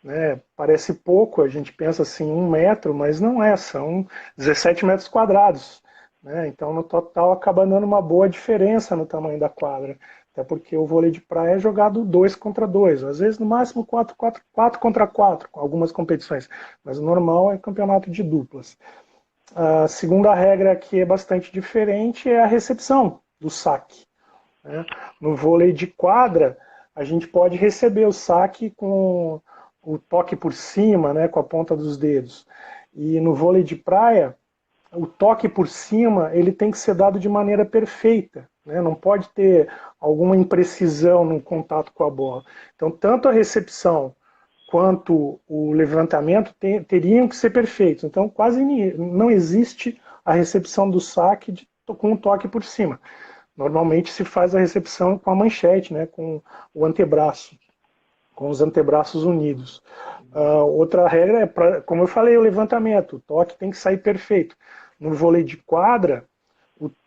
Né? Parece pouco, a gente pensa assim, 1 metro, mas não é, são 17 metros quadrados. Né? Então, no total, acaba dando uma boa diferença no tamanho da quadra. Até porque o vôlei de praia é jogado 2 contra 2, às vezes no máximo 4 contra 4, com algumas competições. Mas o normal é campeonato de duplas. A segunda regra que é bastante diferente é a recepção do saque. Né? No vôlei de quadra, a gente pode receber o saque com o toque por cima, né, com a ponta dos dedos. E no vôlei de praia, o toque por cima ele tem que ser dado de maneira perfeita. Né? Não pode ter alguma imprecisão no contato com a bola. Então, tanto a recepção quanto o levantamento teriam que ser perfeitos. Então, quase não existe a recepção do saque com um toque por cima. Normalmente se faz a recepção com a manchete, né, com o antebraço, com os antebraços unidos. Outra regra é, como eu falei, o levantamento. O toque tem que sair perfeito. No vôlei de quadra,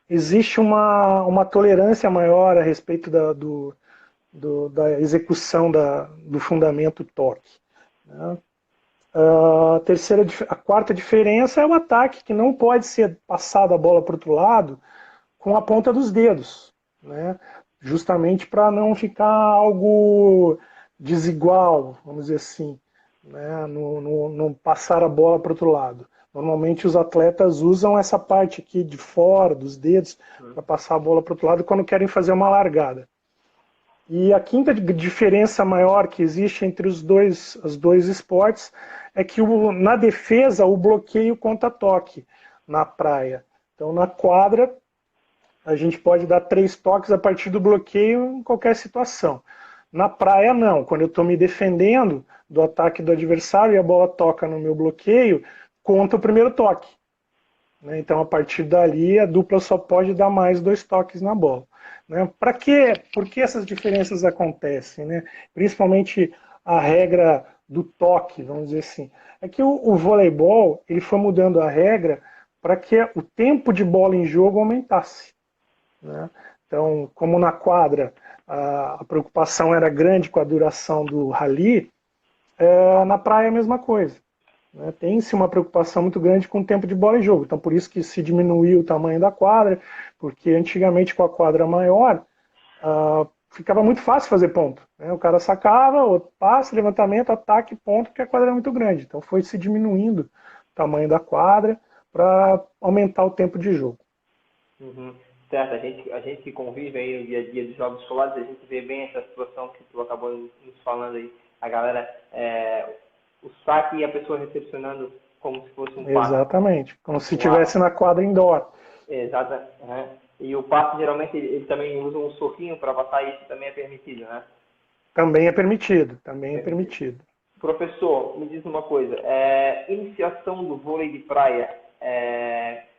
existe uma tolerância maior a respeito da execução do fundamento toque. Né? A quarta diferença é o ataque, que não pode ser passada a bola para o outro lado com a ponta dos dedos, né? Justamente para não ficar algo desigual, vamos dizer assim, né? Não passar a bola para o outro lado. Normalmente os atletas usam essa parte aqui de fora, dos dedos, para passar a bola para o outro lado quando querem fazer uma largada. E a quinta diferença maior que existe entre os dois esportes é que na defesa o bloqueio conta toque na praia. Então na quadra a gente pode dar 3 toques a partir do bloqueio em qualquer situação. Na praia não, quando eu estou me defendendo do ataque do adversário e a bola toca no meu bloqueio, conta o primeiro toque. Então a partir dali a dupla só pode dar mais 2 toques na bola. Para quê? Por que essas diferenças acontecem? Né? Principalmente a regra do toque, vamos dizer assim. É que o voleibol ele foi mudando a regra para que o tempo de bola em jogo aumentasse. Né? Então, como na quadra a preocupação era grande com a duração do rally, na praia é a mesma coisa. Né? Tem-se uma preocupação muito grande com o tempo de bola em jogo. Então, por isso que se diminuiu o tamanho da quadra, porque antigamente com a quadra maior, ficava muito fácil fazer ponto. Né? O cara sacava, outro passe, levantamento, ataque, ponto, porque a quadra era muito grande. Então, foi se diminuindo o tamanho da quadra para aumentar o tempo de jogo. Uhum. Certo, a gente que convive aí no dia a dia dos jogos escolares, a gente vê bem essa situação que tu acabou nos falando aí. A galera, o saque e a pessoa recepcionando como se fosse um passe. Exatamente, como se estivesse na quadra indoor. Exato. Uhum. E o passe, geralmente, ele também usa um soquinho para passar, isso também é permitido, né? Também é permitido. Professor, me diz uma coisa, iniciação do vôlei de praia,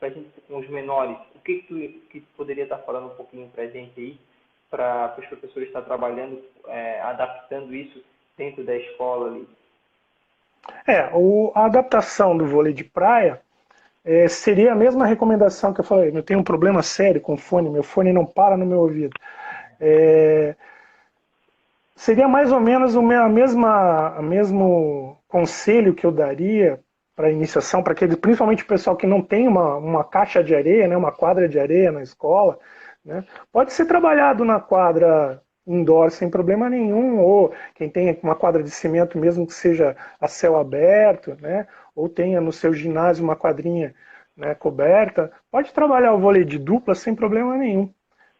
para a gente com os menores, o que tu poderia estar falando um pouquinho para a gente aí, para os professores estar trabalhando, adaptando isso dentro da escola ali? A adaptação do vôlei de praia seria a mesma recomendação que eu falei. Eu tenho um problema sério com o fone, meu fone não para no meu ouvido. Seria mais ou menos o mesmo conselho que eu daria para a iniciação, para aquele, principalmente o pessoal que não tem uma caixa de areia, né, uma quadra de areia na escola. Né, pode ser trabalhado na quadra indoor sem problema nenhum, ou quem tem uma quadra de cimento mesmo que seja a céu aberto, né, ou tenha no seu ginásio uma quadrinha, né, coberta, pode trabalhar o vôlei de dupla sem problema nenhum.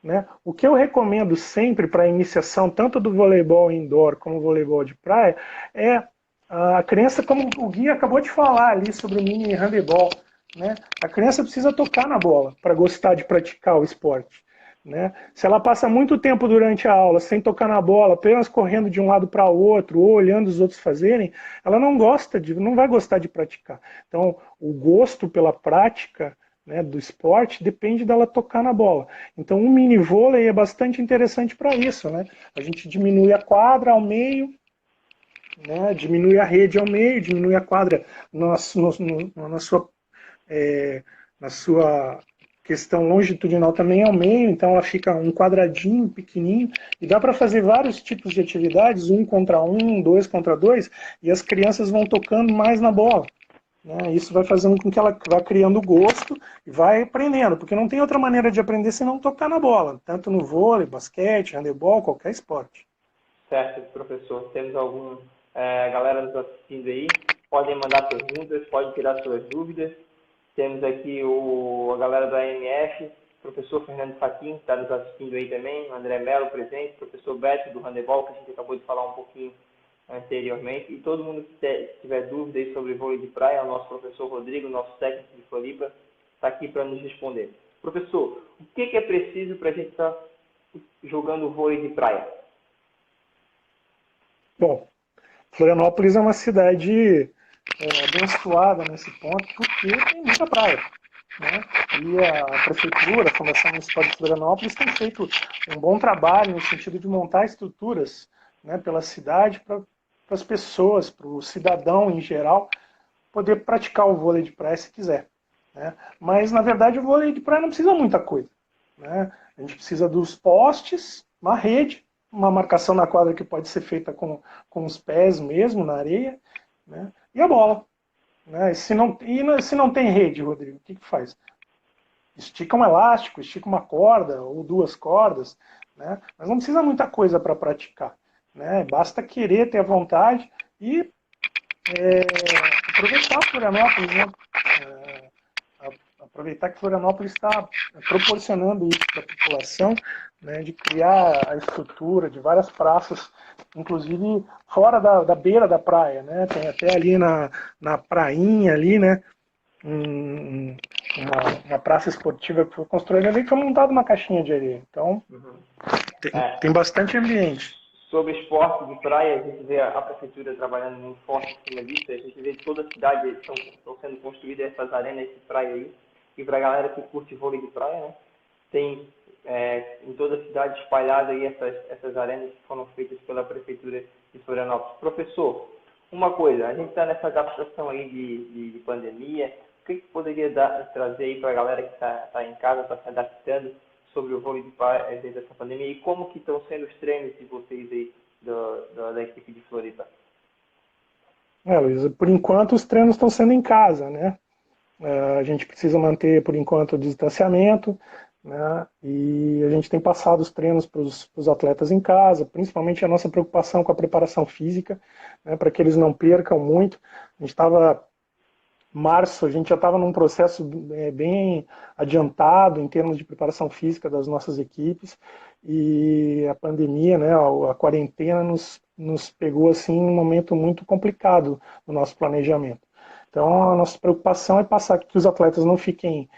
Né? O que eu recomendo sempre para a iniciação, tanto do voleibol indoor como do voleibol de praia, é a criança, como o Gui acabou de falar ali sobre o mini handebol. Né? A criança precisa tocar na bola para gostar de praticar o esporte. né? Se ela passa muito tempo durante a aula sem tocar na bola, apenas correndo de um lado para o outro ou olhando os outros fazerem, ela não vai gostar de praticar. Então, o gosto pela prática, né, do esporte depende dela tocar na bola. Então, um mini vôlei é bastante interessante para isso, né? A gente diminui a quadra ao meio, né? Diminui a rede ao meio, diminui a quadra na sua questão longitudinal também ao meio, então ela fica um quadradinho pequenininho, e dá para fazer vários tipos de atividades, 1 contra 1, 2 contra 2, e as crianças vão tocando mais na bola. Né? Isso vai fazendo com que ela vá criando gosto e vai aprendendo, porque não tem outra maneira de aprender senão tocar na bola, tanto no vôlei, basquete, handebol, qualquer esporte. Certo, professor. Temos algum galera nos assistindo aí. Podem mandar perguntas, podem tirar suas dúvidas. Temos aqui a galera da AMF, professor Fernando Faquim, que está nos assistindo aí também, André Melo presente, professor Beto do handebol, que a gente acabou de falar um pouquinho anteriormente. E todo mundo que tiver dúvida aí sobre vôlei de praia, o nosso professor Rodrigo, nosso técnico de Floripa, está aqui para nos responder. Professor, o que é preciso para a gente estar jogando vôlei de praia? Bom, Florianópolis é uma cidade abençoada nesse ponto, porque tem muita praia. Né? E a Prefeitura, a Fundação Municipal de Florianópolis, tem feito um bom trabalho no sentido de montar estruturas, né, pela cidade para as pessoas, para o cidadão em geral, poder praticar o vôlei de praia se quiser. Né? Mas, na verdade, o vôlei de praia não precisa muita coisa. Né? A gente precisa dos postes, uma rede, uma marcação na quadra que pode ser feita com os pés mesmo, na areia, né? E a bola. Né? Se não tem rede, Rodrigo, o que faz? Estica um elástico, estica uma corda ou 2 cordas, né? Mas não precisa muita coisa para praticar. Né? Basta querer, ter a vontade e aproveitar Florianópolis, né? Aproveitar que Florianópolis está proporcionando isso para a população, né, de criar a estrutura de várias praças, inclusive fora da beira da praia, né, tem até ali na prainha ali, né, uma praça esportiva que foi construída ali, que foi montada uma caixinha de areia. Então, tem bastante ambiente. Sobre esporte de praia, a gente vê a prefeitura trabalhando muito forte em cima disso, a gente vê que toda a cidade estão sendo construídas essas arenas de praia aí, e para a galera que curte vôlei de praia, né, tem em toda a cidade espalhada aí essas arenas que foram feitas pela prefeitura de Florianópolis. Professor, uma coisa, a gente está nessa adaptação aí de pandemia, o que poderia trazer aí para a galera que está em casa, está se adaptando sobre o vôlei de praia desde essa pandemia, e como que estão sendo os treinos de vocês aí da equipe de Floripa? Luiz, por enquanto os treinos estão sendo em casa, né? A gente precisa manter, por enquanto, o distanciamento, né? E a gente tem passado os treinos para os atletas em casa, principalmente a nossa preocupação com a preparação física, né, para que eles não percam muito. A gente estava março, a gente já estava num processo bem adiantado em termos de preparação física das nossas equipes, e a pandemia, né, a quarentena nos pegou assim num momento muito complicado no nosso planejamento. Então a nossa preocupação é passar que os atletas não fiquem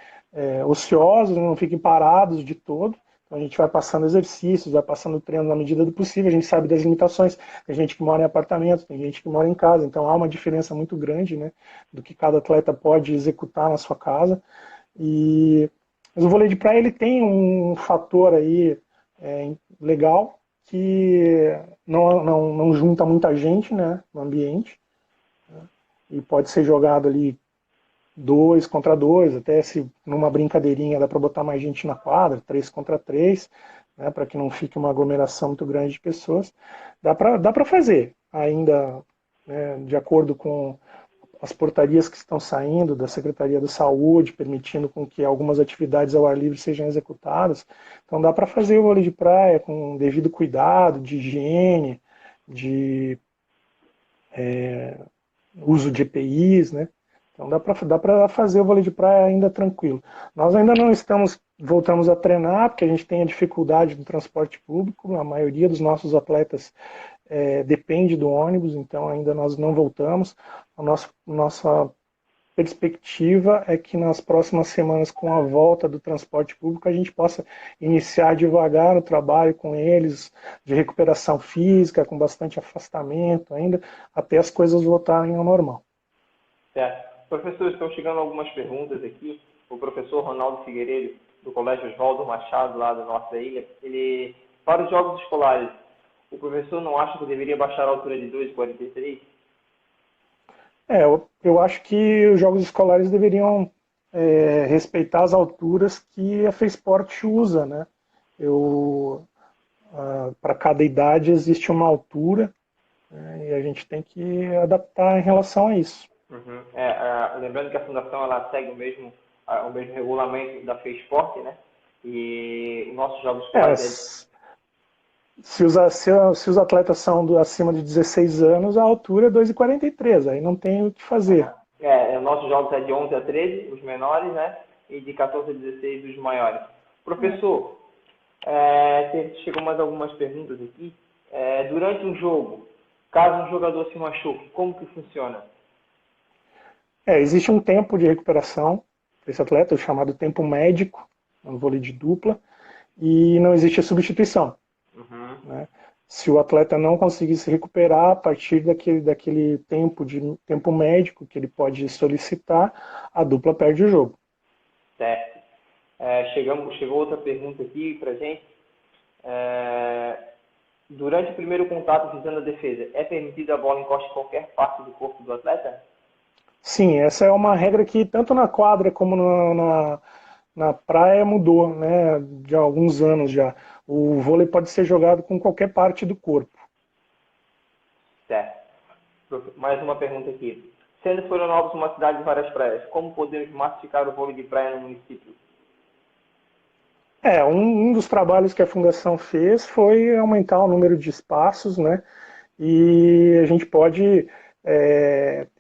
ociosos, não fiquem parados de todo. Então a gente vai passando exercícios, vai passando treino na medida do possível, a gente sabe das limitações, tem gente que mora em apartamento, tem gente que mora em casa, então há uma diferença muito grande, né, do que cada atleta pode executar na sua casa. Mas o vôlei de praia ele tem um fator aí legal, que não junta muita gente, né, no ambiente, né, e pode ser jogado ali 2 contra 2, até se numa brincadeirinha dá para botar mais gente na quadra, 3 contra 3, né, para que não fique uma aglomeração muito grande de pessoas. Dá para fazer, ainda, né, de acordo com as portarias que estão saindo da Secretaria da Saúde, permitindo com que algumas atividades ao ar livre sejam executadas. Então dá para fazer o vôlei de praia com devido cuidado, de higiene, de uso de EPIs, né? Então dá para fazer o vôlei de praia ainda tranquilo. Nós ainda não voltamos a treinar, porque a gente tem a dificuldade do transporte público, a maioria dos nossos atletas depende do ônibus, então ainda nós não voltamos. A nossa perspectiva é que nas próximas semanas, com a volta do transporte público, a gente possa iniciar devagar o trabalho com eles, de recuperação física, com bastante afastamento ainda, até as coisas voltarem ao normal. Certo. Professor, estão chegando algumas perguntas aqui. O professor Ronaldo Figueiredo, do Colégio Oswaldo Machado, lá da nossa ilha, para os jogos escolares, o professor não acha que deveria baixar a altura de 2,43? Eu acho que os jogos escolares deveriam respeitar as alturas que a FESPORT usa, né? Para cada idade existe uma altura, né, e a gente tem que adaptar em relação a isso. Uhum. Lembrando que a fundação ela segue o mesmo regulamento da FESPORT, né? E os nossos jogos escolares... Se os atletas são acima de 16 anos, a altura é 2,43, aí não tem o que fazer. Nossos jogos é de 11 a 13, os menores, né? E de 14 a 16, os maiores. Professor, chegou mais algumas perguntas aqui. Durante um jogo, caso um jogador se machuque, como que funciona? Existe um tempo de recuperação para esse atleta, o chamado tempo médico, no vôlei de dupla, e não existe substituição. Uhum. Né? Se o atleta não conseguir se recuperar a partir daquele tempo médico que ele pode solicitar, a dupla perde o jogo. Certo. Chegou outra pergunta aqui para gente. Durante o primeiro contato visando a defesa, é permitida a bola encoste em qualquer parte do corpo do atleta? Sim, essa é uma regra que tanto na quadra como na praia mudou, né, de alguns anos já. O vôlei pode ser jogado com qualquer parte do corpo. Certo. Mais uma pergunta aqui. Sendo Florianópolis uma cidade de várias praias, como podemos massificar o vôlei de praia no município? Um dos trabalhos que a Fundação fez foi aumentar o número de espaços, né, e a gente pode...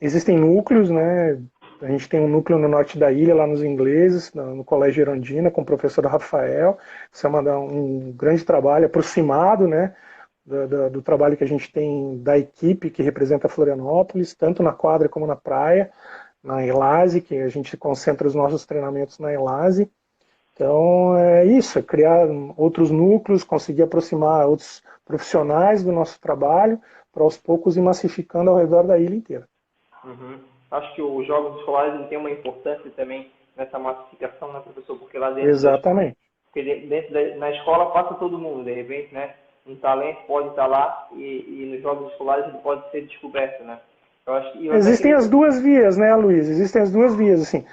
existem núcleos, né, a gente tem um núcleo no norte da ilha, lá nos ingleses, no Colégio Erundina, com o professor Rafael. Isso é um grande trabalho aproximado, né, do trabalho que a gente tem da equipe que representa Florianópolis, tanto na quadra como na praia, na Elase, que a gente concentra os nossos treinamentos na Elase. Então, é isso, é criar outros núcleos, conseguir aproximar outros profissionais do nosso trabalho, para aos poucos ir massificando ao redor da ilha inteira. Uhum. Acho que os jogos escolares têm uma importância também nessa massificação, né, professor? Porque lá dentro Exatamente. na escola passa todo mundo, de repente, né? Um talento pode estar lá e nos jogos escolares ele pode ser descoberto, né? Existem as duas vias, né, Luiz? Existem as duas vias, assim.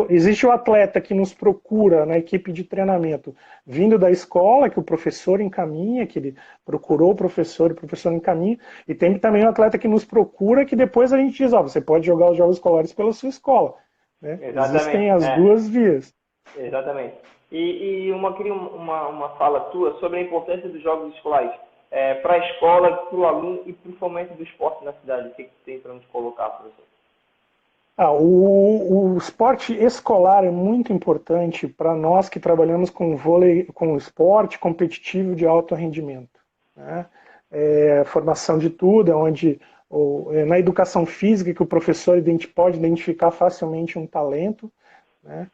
Existe o atleta que nos procura na equipe de treinamento, vindo da escola, que o professor encaminha, que ele procurou o professor encaminha, e tem também o atleta que nos procura, que depois a gente diz, você pode jogar os jogos escolares pela sua escola. Né? Existem as duas vias. Exatamente. E queria uma fala tua sobre a importância dos jogos escolares. Para a escola, para o aluno e para o fomento do esporte na cidade. O que tem para nos colocar, professor? O esporte escolar é muito importante para nós que trabalhamos com vôlei, com esporte competitivo de alto rendimento. Né? Formação de tudo, onde na educação física que o professor pode identificar facilmente um talento. Né?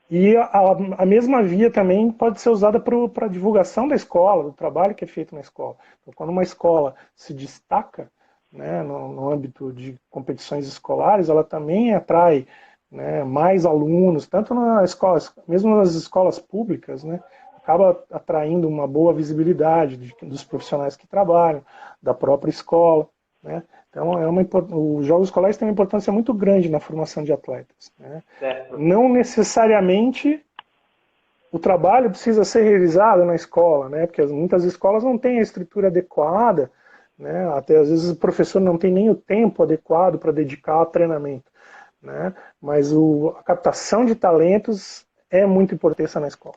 E a mesma via também pode ser usada para a divulgação da escola, do trabalho que é feito na escola. Então, quando uma escola se destaca, né, no âmbito de competições escolares, ela também atrai, né, mais alunos, tanto nas escolas, mesmo nas escolas públicas, né, acaba atraindo uma boa visibilidade dos profissionais que trabalham, da própria escola. Né? Então, os jogos escolares têm uma importância muito grande na formação de atletas. Né? Não necessariamente o trabalho precisa ser realizado na escola, né? Porque muitas escolas não têm a estrutura adequada, né? Até às vezes o professor não tem nem o tempo adequado para dedicar ao treinamento. Né? Mas a captação de talentos é muito importante na escola.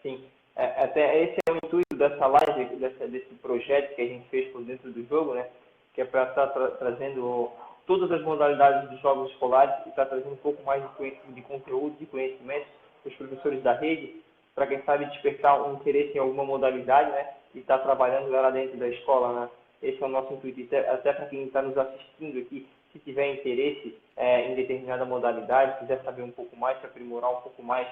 Sim. Até esse é o intuito dessa live, desse projeto que a gente fez por dentro do jogo, né? Que é para estar trazendo todas as modalidades dos jogos escolares e estar trazendo um pouco mais de conteúdo, de conhecimento para os professores da rede, para quem sabe despertar um interesse em alguma modalidade, né? E estar trabalhando lá dentro da escola, né? esse é o nosso intuito, até para quem está nos assistindo aqui, se tiver interesse em determinada modalidade, quiser saber um pouco mais, se aprimorar um pouco mais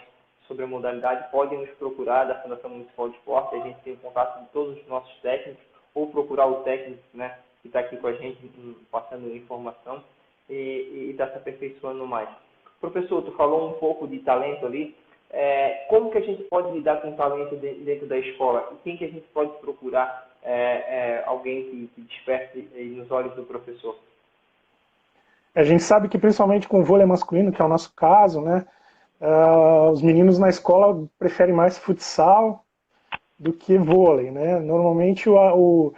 sobre a modalidade, pode nos procurar da Fundação Municipal de Esporte, a gente tem contato de todos os nossos técnicos, ou procurar o técnico, né, que está aqui com a gente, passando informação, e está se aperfeiçoando mais. Professor, tu falou um pouco de talento ali, como que a gente pode lidar com o talento dentro da escola? E quem que a gente pode procurar alguém que desperte nos olhos do professor? A gente sabe que principalmente com o vôlei masculino, que é o nosso caso, né, os meninos na escola preferem mais futsal do que vôlei, né? Normalmente o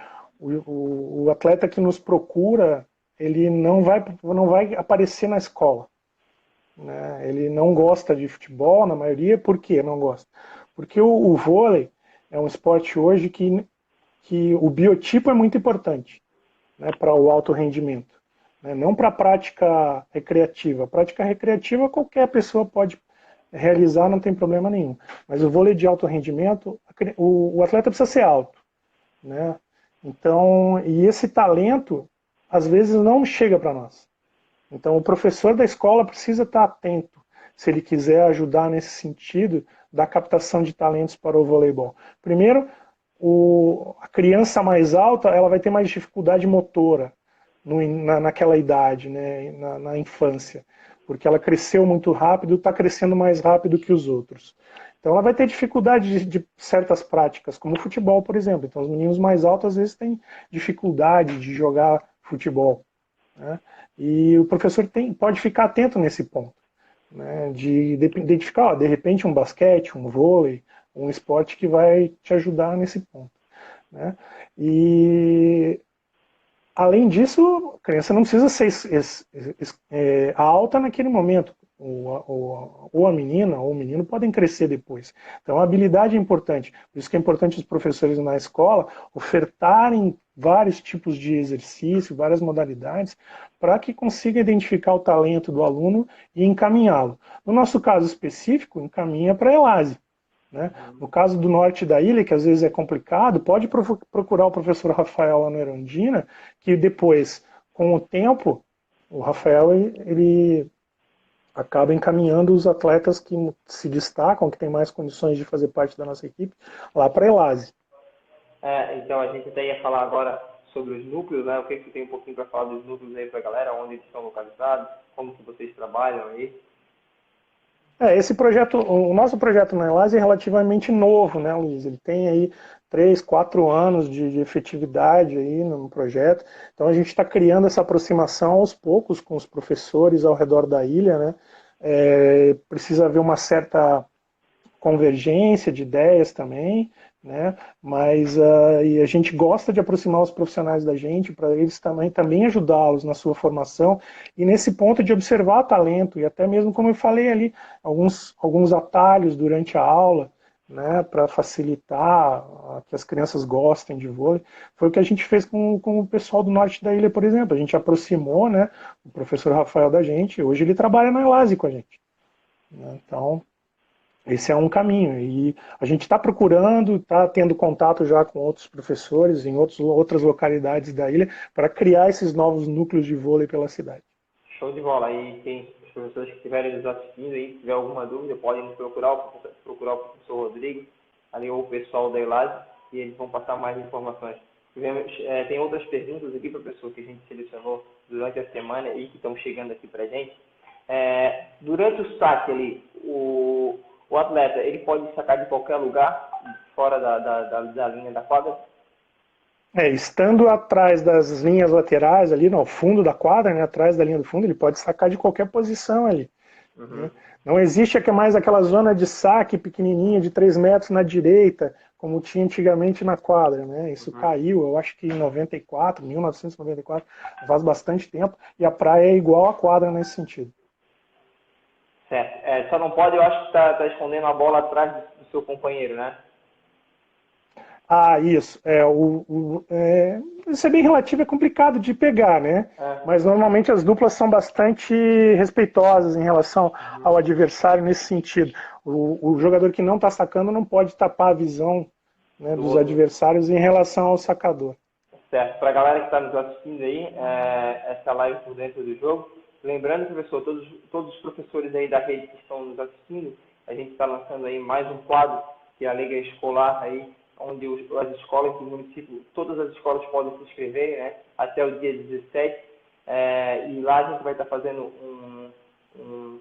atleta que nos procura, ele não vai aparecer na escola, né? Ele não gosta de futebol, na maioria. Por que não gosta? Porque o vôlei é um esporte hoje que o biotipo é muito importante, né, para o alto rendimento, né? Não para a prática recreativa. A prática recreativa qualquer pessoa pode realizar, não tem problema nenhum. Mas o vôlei de alto rendimento, o atleta precisa ser alto, né? Então, e esse talento, às vezes, não chega para nós. Então, o professor da escola precisa estar atento, se ele quiser ajudar nesse sentido da captação de talentos para o voleibol. Primeiro, a criança mais alta, ela vai ter mais dificuldade motora naquela idade, né, na infância, porque ela cresceu muito rápido, está crescendo mais rápido que os outros. Então ela vai ter dificuldade de certas práticas, como o futebol, por exemplo. Então os meninos mais altos às vezes têm dificuldade de jogar futebol, né? E o professor pode ficar atento nesse ponto, né, de identificar, de repente, um basquete, um vôlei, um esporte que vai te ajudar nesse ponto, né? E além disso, a criança não precisa ser alta naquele momento. Ou a menina ou o menino podem crescer depois. Então a habilidade é importante. Por isso que é importante os professores na escola ofertarem vários tipos de exercício, várias modalidades, para que consiga identificar o talento do aluno e encaminhá-lo. No nosso caso específico, encaminha para a ELASE, né? No caso do norte da ilha, que às vezes é complicado, pode procurar o professor Rafael lá no Erundina, que depois, com o tempo, o Rafael ele acaba encaminhando os atletas que se destacam, que têm mais condições de fazer parte da nossa equipe, lá para a ELASE. Então a gente até ia falar agora sobre os núcleos, né? O que tem um pouquinho para falar dos núcleos aí para a galera, onde eles estão localizados, como que vocês trabalham aí? Esse projeto, o nosso projeto na ELASE é relativamente novo, né, Luiz? Ele tem aí 3, 4 anos de efetividade aí no projeto. Então a gente está criando essa aproximação aos poucos com os professores ao redor da ilha, né? Precisa haver uma certa convergência de ideias também, né? Mas e a gente gosta de aproximar os profissionais da gente para eles também ajudá-los na sua formação e nesse ponto de observar talento e até mesmo, como eu falei ali, alguns atalhos durante a aula, né, para facilitar que as crianças gostem de vôlei. Foi o que a gente fez com o pessoal do norte da ilha, por exemplo. A gente aproximou, né, o professor Rafael da gente. Hoje ele trabalha na ELASE com a gente, né? Então esse é um caminho, e a gente está procurando, está tendo contato já com outros professores em outras localidades da ilha para criar esses novos núcleos de vôlei pela cidade. Show de bola. Aí tem os professores que estiverem nos assistindo aí, se tiver alguma dúvida, podem procurar o professor Rodrigo, ali ou o pessoal da ELASE, e eles vão passar mais informações. Tem outras perguntas aqui, professor, que a gente selecionou durante a semana e que estão chegando aqui para a gente. Durante o saque ali, o atleta, ele pode sacar de qualquer lugar, fora da linha da quadra? Estando atrás das linhas laterais, ali no fundo da quadra, né, atrás da linha do fundo, ele pode sacar de qualquer posição ali. Uhum. Né? Não existe mais aquela zona de saque pequenininha de 3 metros na direita, como tinha antigamente na quadra, né? Isso caiu, eu acho que em 1994, faz bastante tempo, e a praia é igual à quadra nesse sentido. Certo. Só não pode, eu acho que tá escondendo a bola atrás do seu companheiro, né? Isso. Isso é bem relativo, é complicado de pegar, né? Mas normalmente as duplas são bastante respeitosas em relação ao adversário nesse sentido. O jogador que não está sacando não pode tapar a visão, né, dos adversários em relação ao sacador. Certo. Para a galera que está nos assistindo aí, essa live por dentro do jogo, lembrando, professor, todos os professores aí da rede que estão nos assistindo, a gente está lançando aí mais um quadro, que é a Liga Escolar aí, onde as escolas do município, todas as escolas podem se inscrever, né, até o dia 17, e lá a gente vai estar fazendo um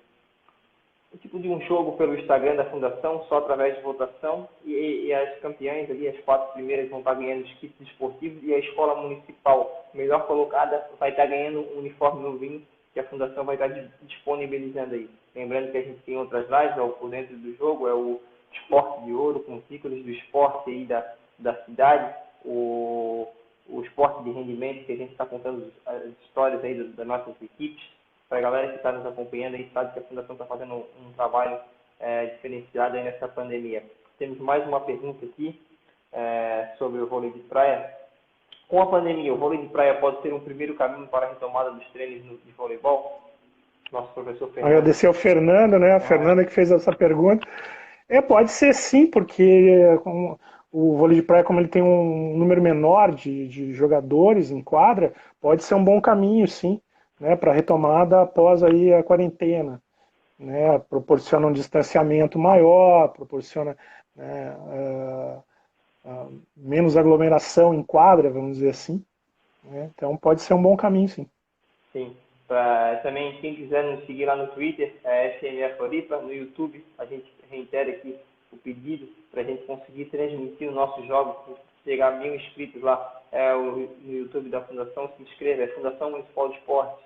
tipo de um jogo pelo Instagram da Fundação, só através de votação, e as campeãs ali, as 4 primeiras vão estar ganhando os kits esportivos, e a escola municipal melhor colocada vai estar ganhando um uniforme novinho, que a Fundação vai estar disponibilizando aí. Lembrando que a gente tem outras lives, por dentro do jogo, é o Esporte de Ouro, com ícones do esporte aí da cidade, o esporte de rendimento, que a gente está contando as histórias aí das nossas equipes. Para a galera que está nos acompanhando aí, sabe que a Fundação está fazendo um trabalho diferenciado aí nessa pandemia. Temos mais uma pergunta aqui sobre o vôlei de praia. Com a pandemia, o vôlei de praia pode ser um primeiro caminho para a retomada dos treinos de voleibol? Nosso professor Fernando. Agradecer ao Fernando, né? A Fernanda que fez essa pergunta. Pode ser sim, porque o vôlei de praia, como ele tem um número menor de jogadores em quadra, pode ser um bom caminho, sim, né, para a retomada após aí a quarentena. Né? Proporciona um distanciamento maior, proporciona, né, menos aglomeração em quadra, vamos dizer assim. Né? Então pode ser um bom caminho, sim. Sim. Também, quem quiser nos seguir lá no Twitter, FMF Floripa, no YouTube, a gente reitera aqui o pedido para a gente conseguir transmitir os nossos jogos, chegar a 1000 inscritos lá no YouTube da Fundação. Se inscreva, é Fundação Municipal de Esporte.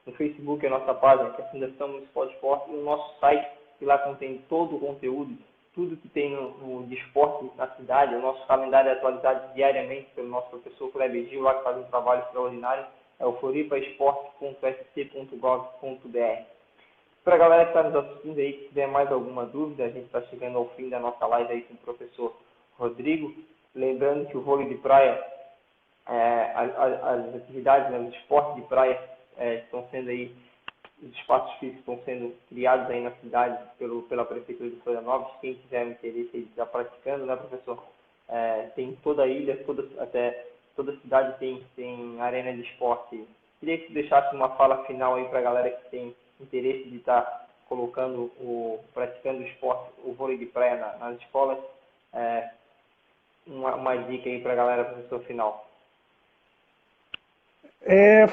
No Facebook é a nossa página, que é a Fundação Municipal de Esporte, e o nosso site, que lá contém todo o conteúdo, tudo que tem de esporte na cidade. O nosso calendário é atualizado diariamente pelo nosso professor Kleber Gil, lá que faz um trabalho extraordinário. É o floripaesporte.sc.gov.br. Para a galera que está nos assistindo aí, que tiver mais alguma dúvida, a gente está chegando ao fim da nossa live aí com o professor Rodrigo. Lembrando que o vôlei de praia, as atividades, né, os esportes de praia estão sendo aí, os espaços físicos estão sendo criados aí na cidade pela Prefeitura de Florianópolis. Quem tiver interesse aí de estar praticando, né, professor? Tem toda a ilha, toda a cidade tem arena de esporte. Queria que você deixasse uma fala final aí para a galera que tem interesse de estar praticando o esporte, o vôlei de praia nas escolas. Uma dica aí para a galera, professor, final.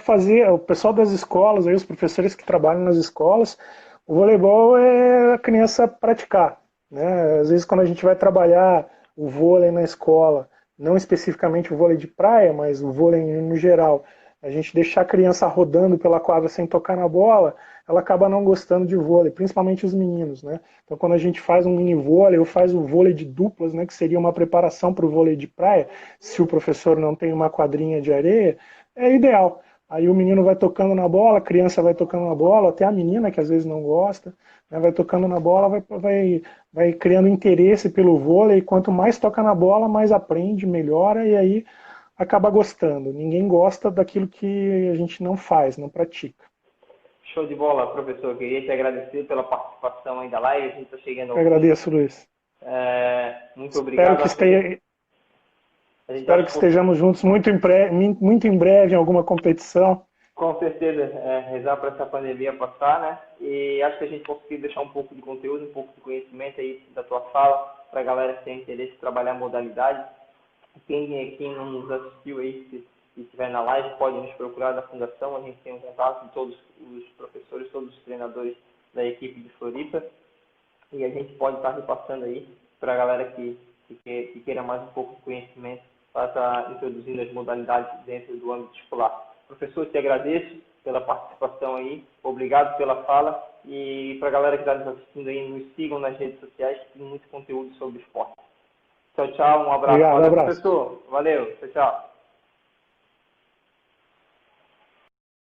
Fazer, o pessoal das escolas, aí, os professores que trabalham nas escolas, o voleibol é a criança praticar. Né? Às vezes quando a gente vai trabalhar o vôlei na escola, não especificamente o vôlei de praia, mas o vôlei no geral, a gente deixar a criança rodando pela quadra sem tocar na bola, ela acaba não gostando de vôlei, principalmente os meninos. Né? Então quando a gente faz um mini vôlei ou faz o vôlei de duplas, né, que seria uma preparação para o vôlei de praia, se o professor não tem uma quadrinha de areia, é ideal. Aí o menino vai tocando na bola, a criança vai tocando na bola, até a menina que às vezes não gosta, né, vai tocando na bola, vai criando interesse pelo vôlei, e quanto mais toca na bola, mais aprende, melhora, e aí acaba gostando. Ninguém gosta daquilo que a gente não faz, não pratica. Show de bola, professor. Eu queria te agradecer pela participação aí da live. A gente está chegando ao agradeço, Luiz. Muito obrigado. Espero que estejamos juntos muito em breve em alguma competição. Com certeza, rezar para essa pandemia passar, né? E acho que a gente conseguiu deixar um pouco de conteúdo, um pouco de conhecimento aí da tua fala, para a galera que tem interesse em trabalhar a modalidade. Quem não nos assistiu aí, se estiver na live, pode nos procurar da Fundação. A gente tem um contato de todos os professores, todos os treinadores da equipe de Floripa. E a gente pode estar repassando aí para a galera que queira mais um pouco de conhecimento para estar introduzindo as modalidades dentro do âmbito escolar. Professor, te agradeço pela participação aí, obrigado pela fala, e para a galera que está nos assistindo aí, nos sigam nas redes sociais, que tem muito conteúdo sobre esporte. Tchau, tchau, um abraço. Obrigado, Valeu, abraço. professor. Valeu, tchau, tchau.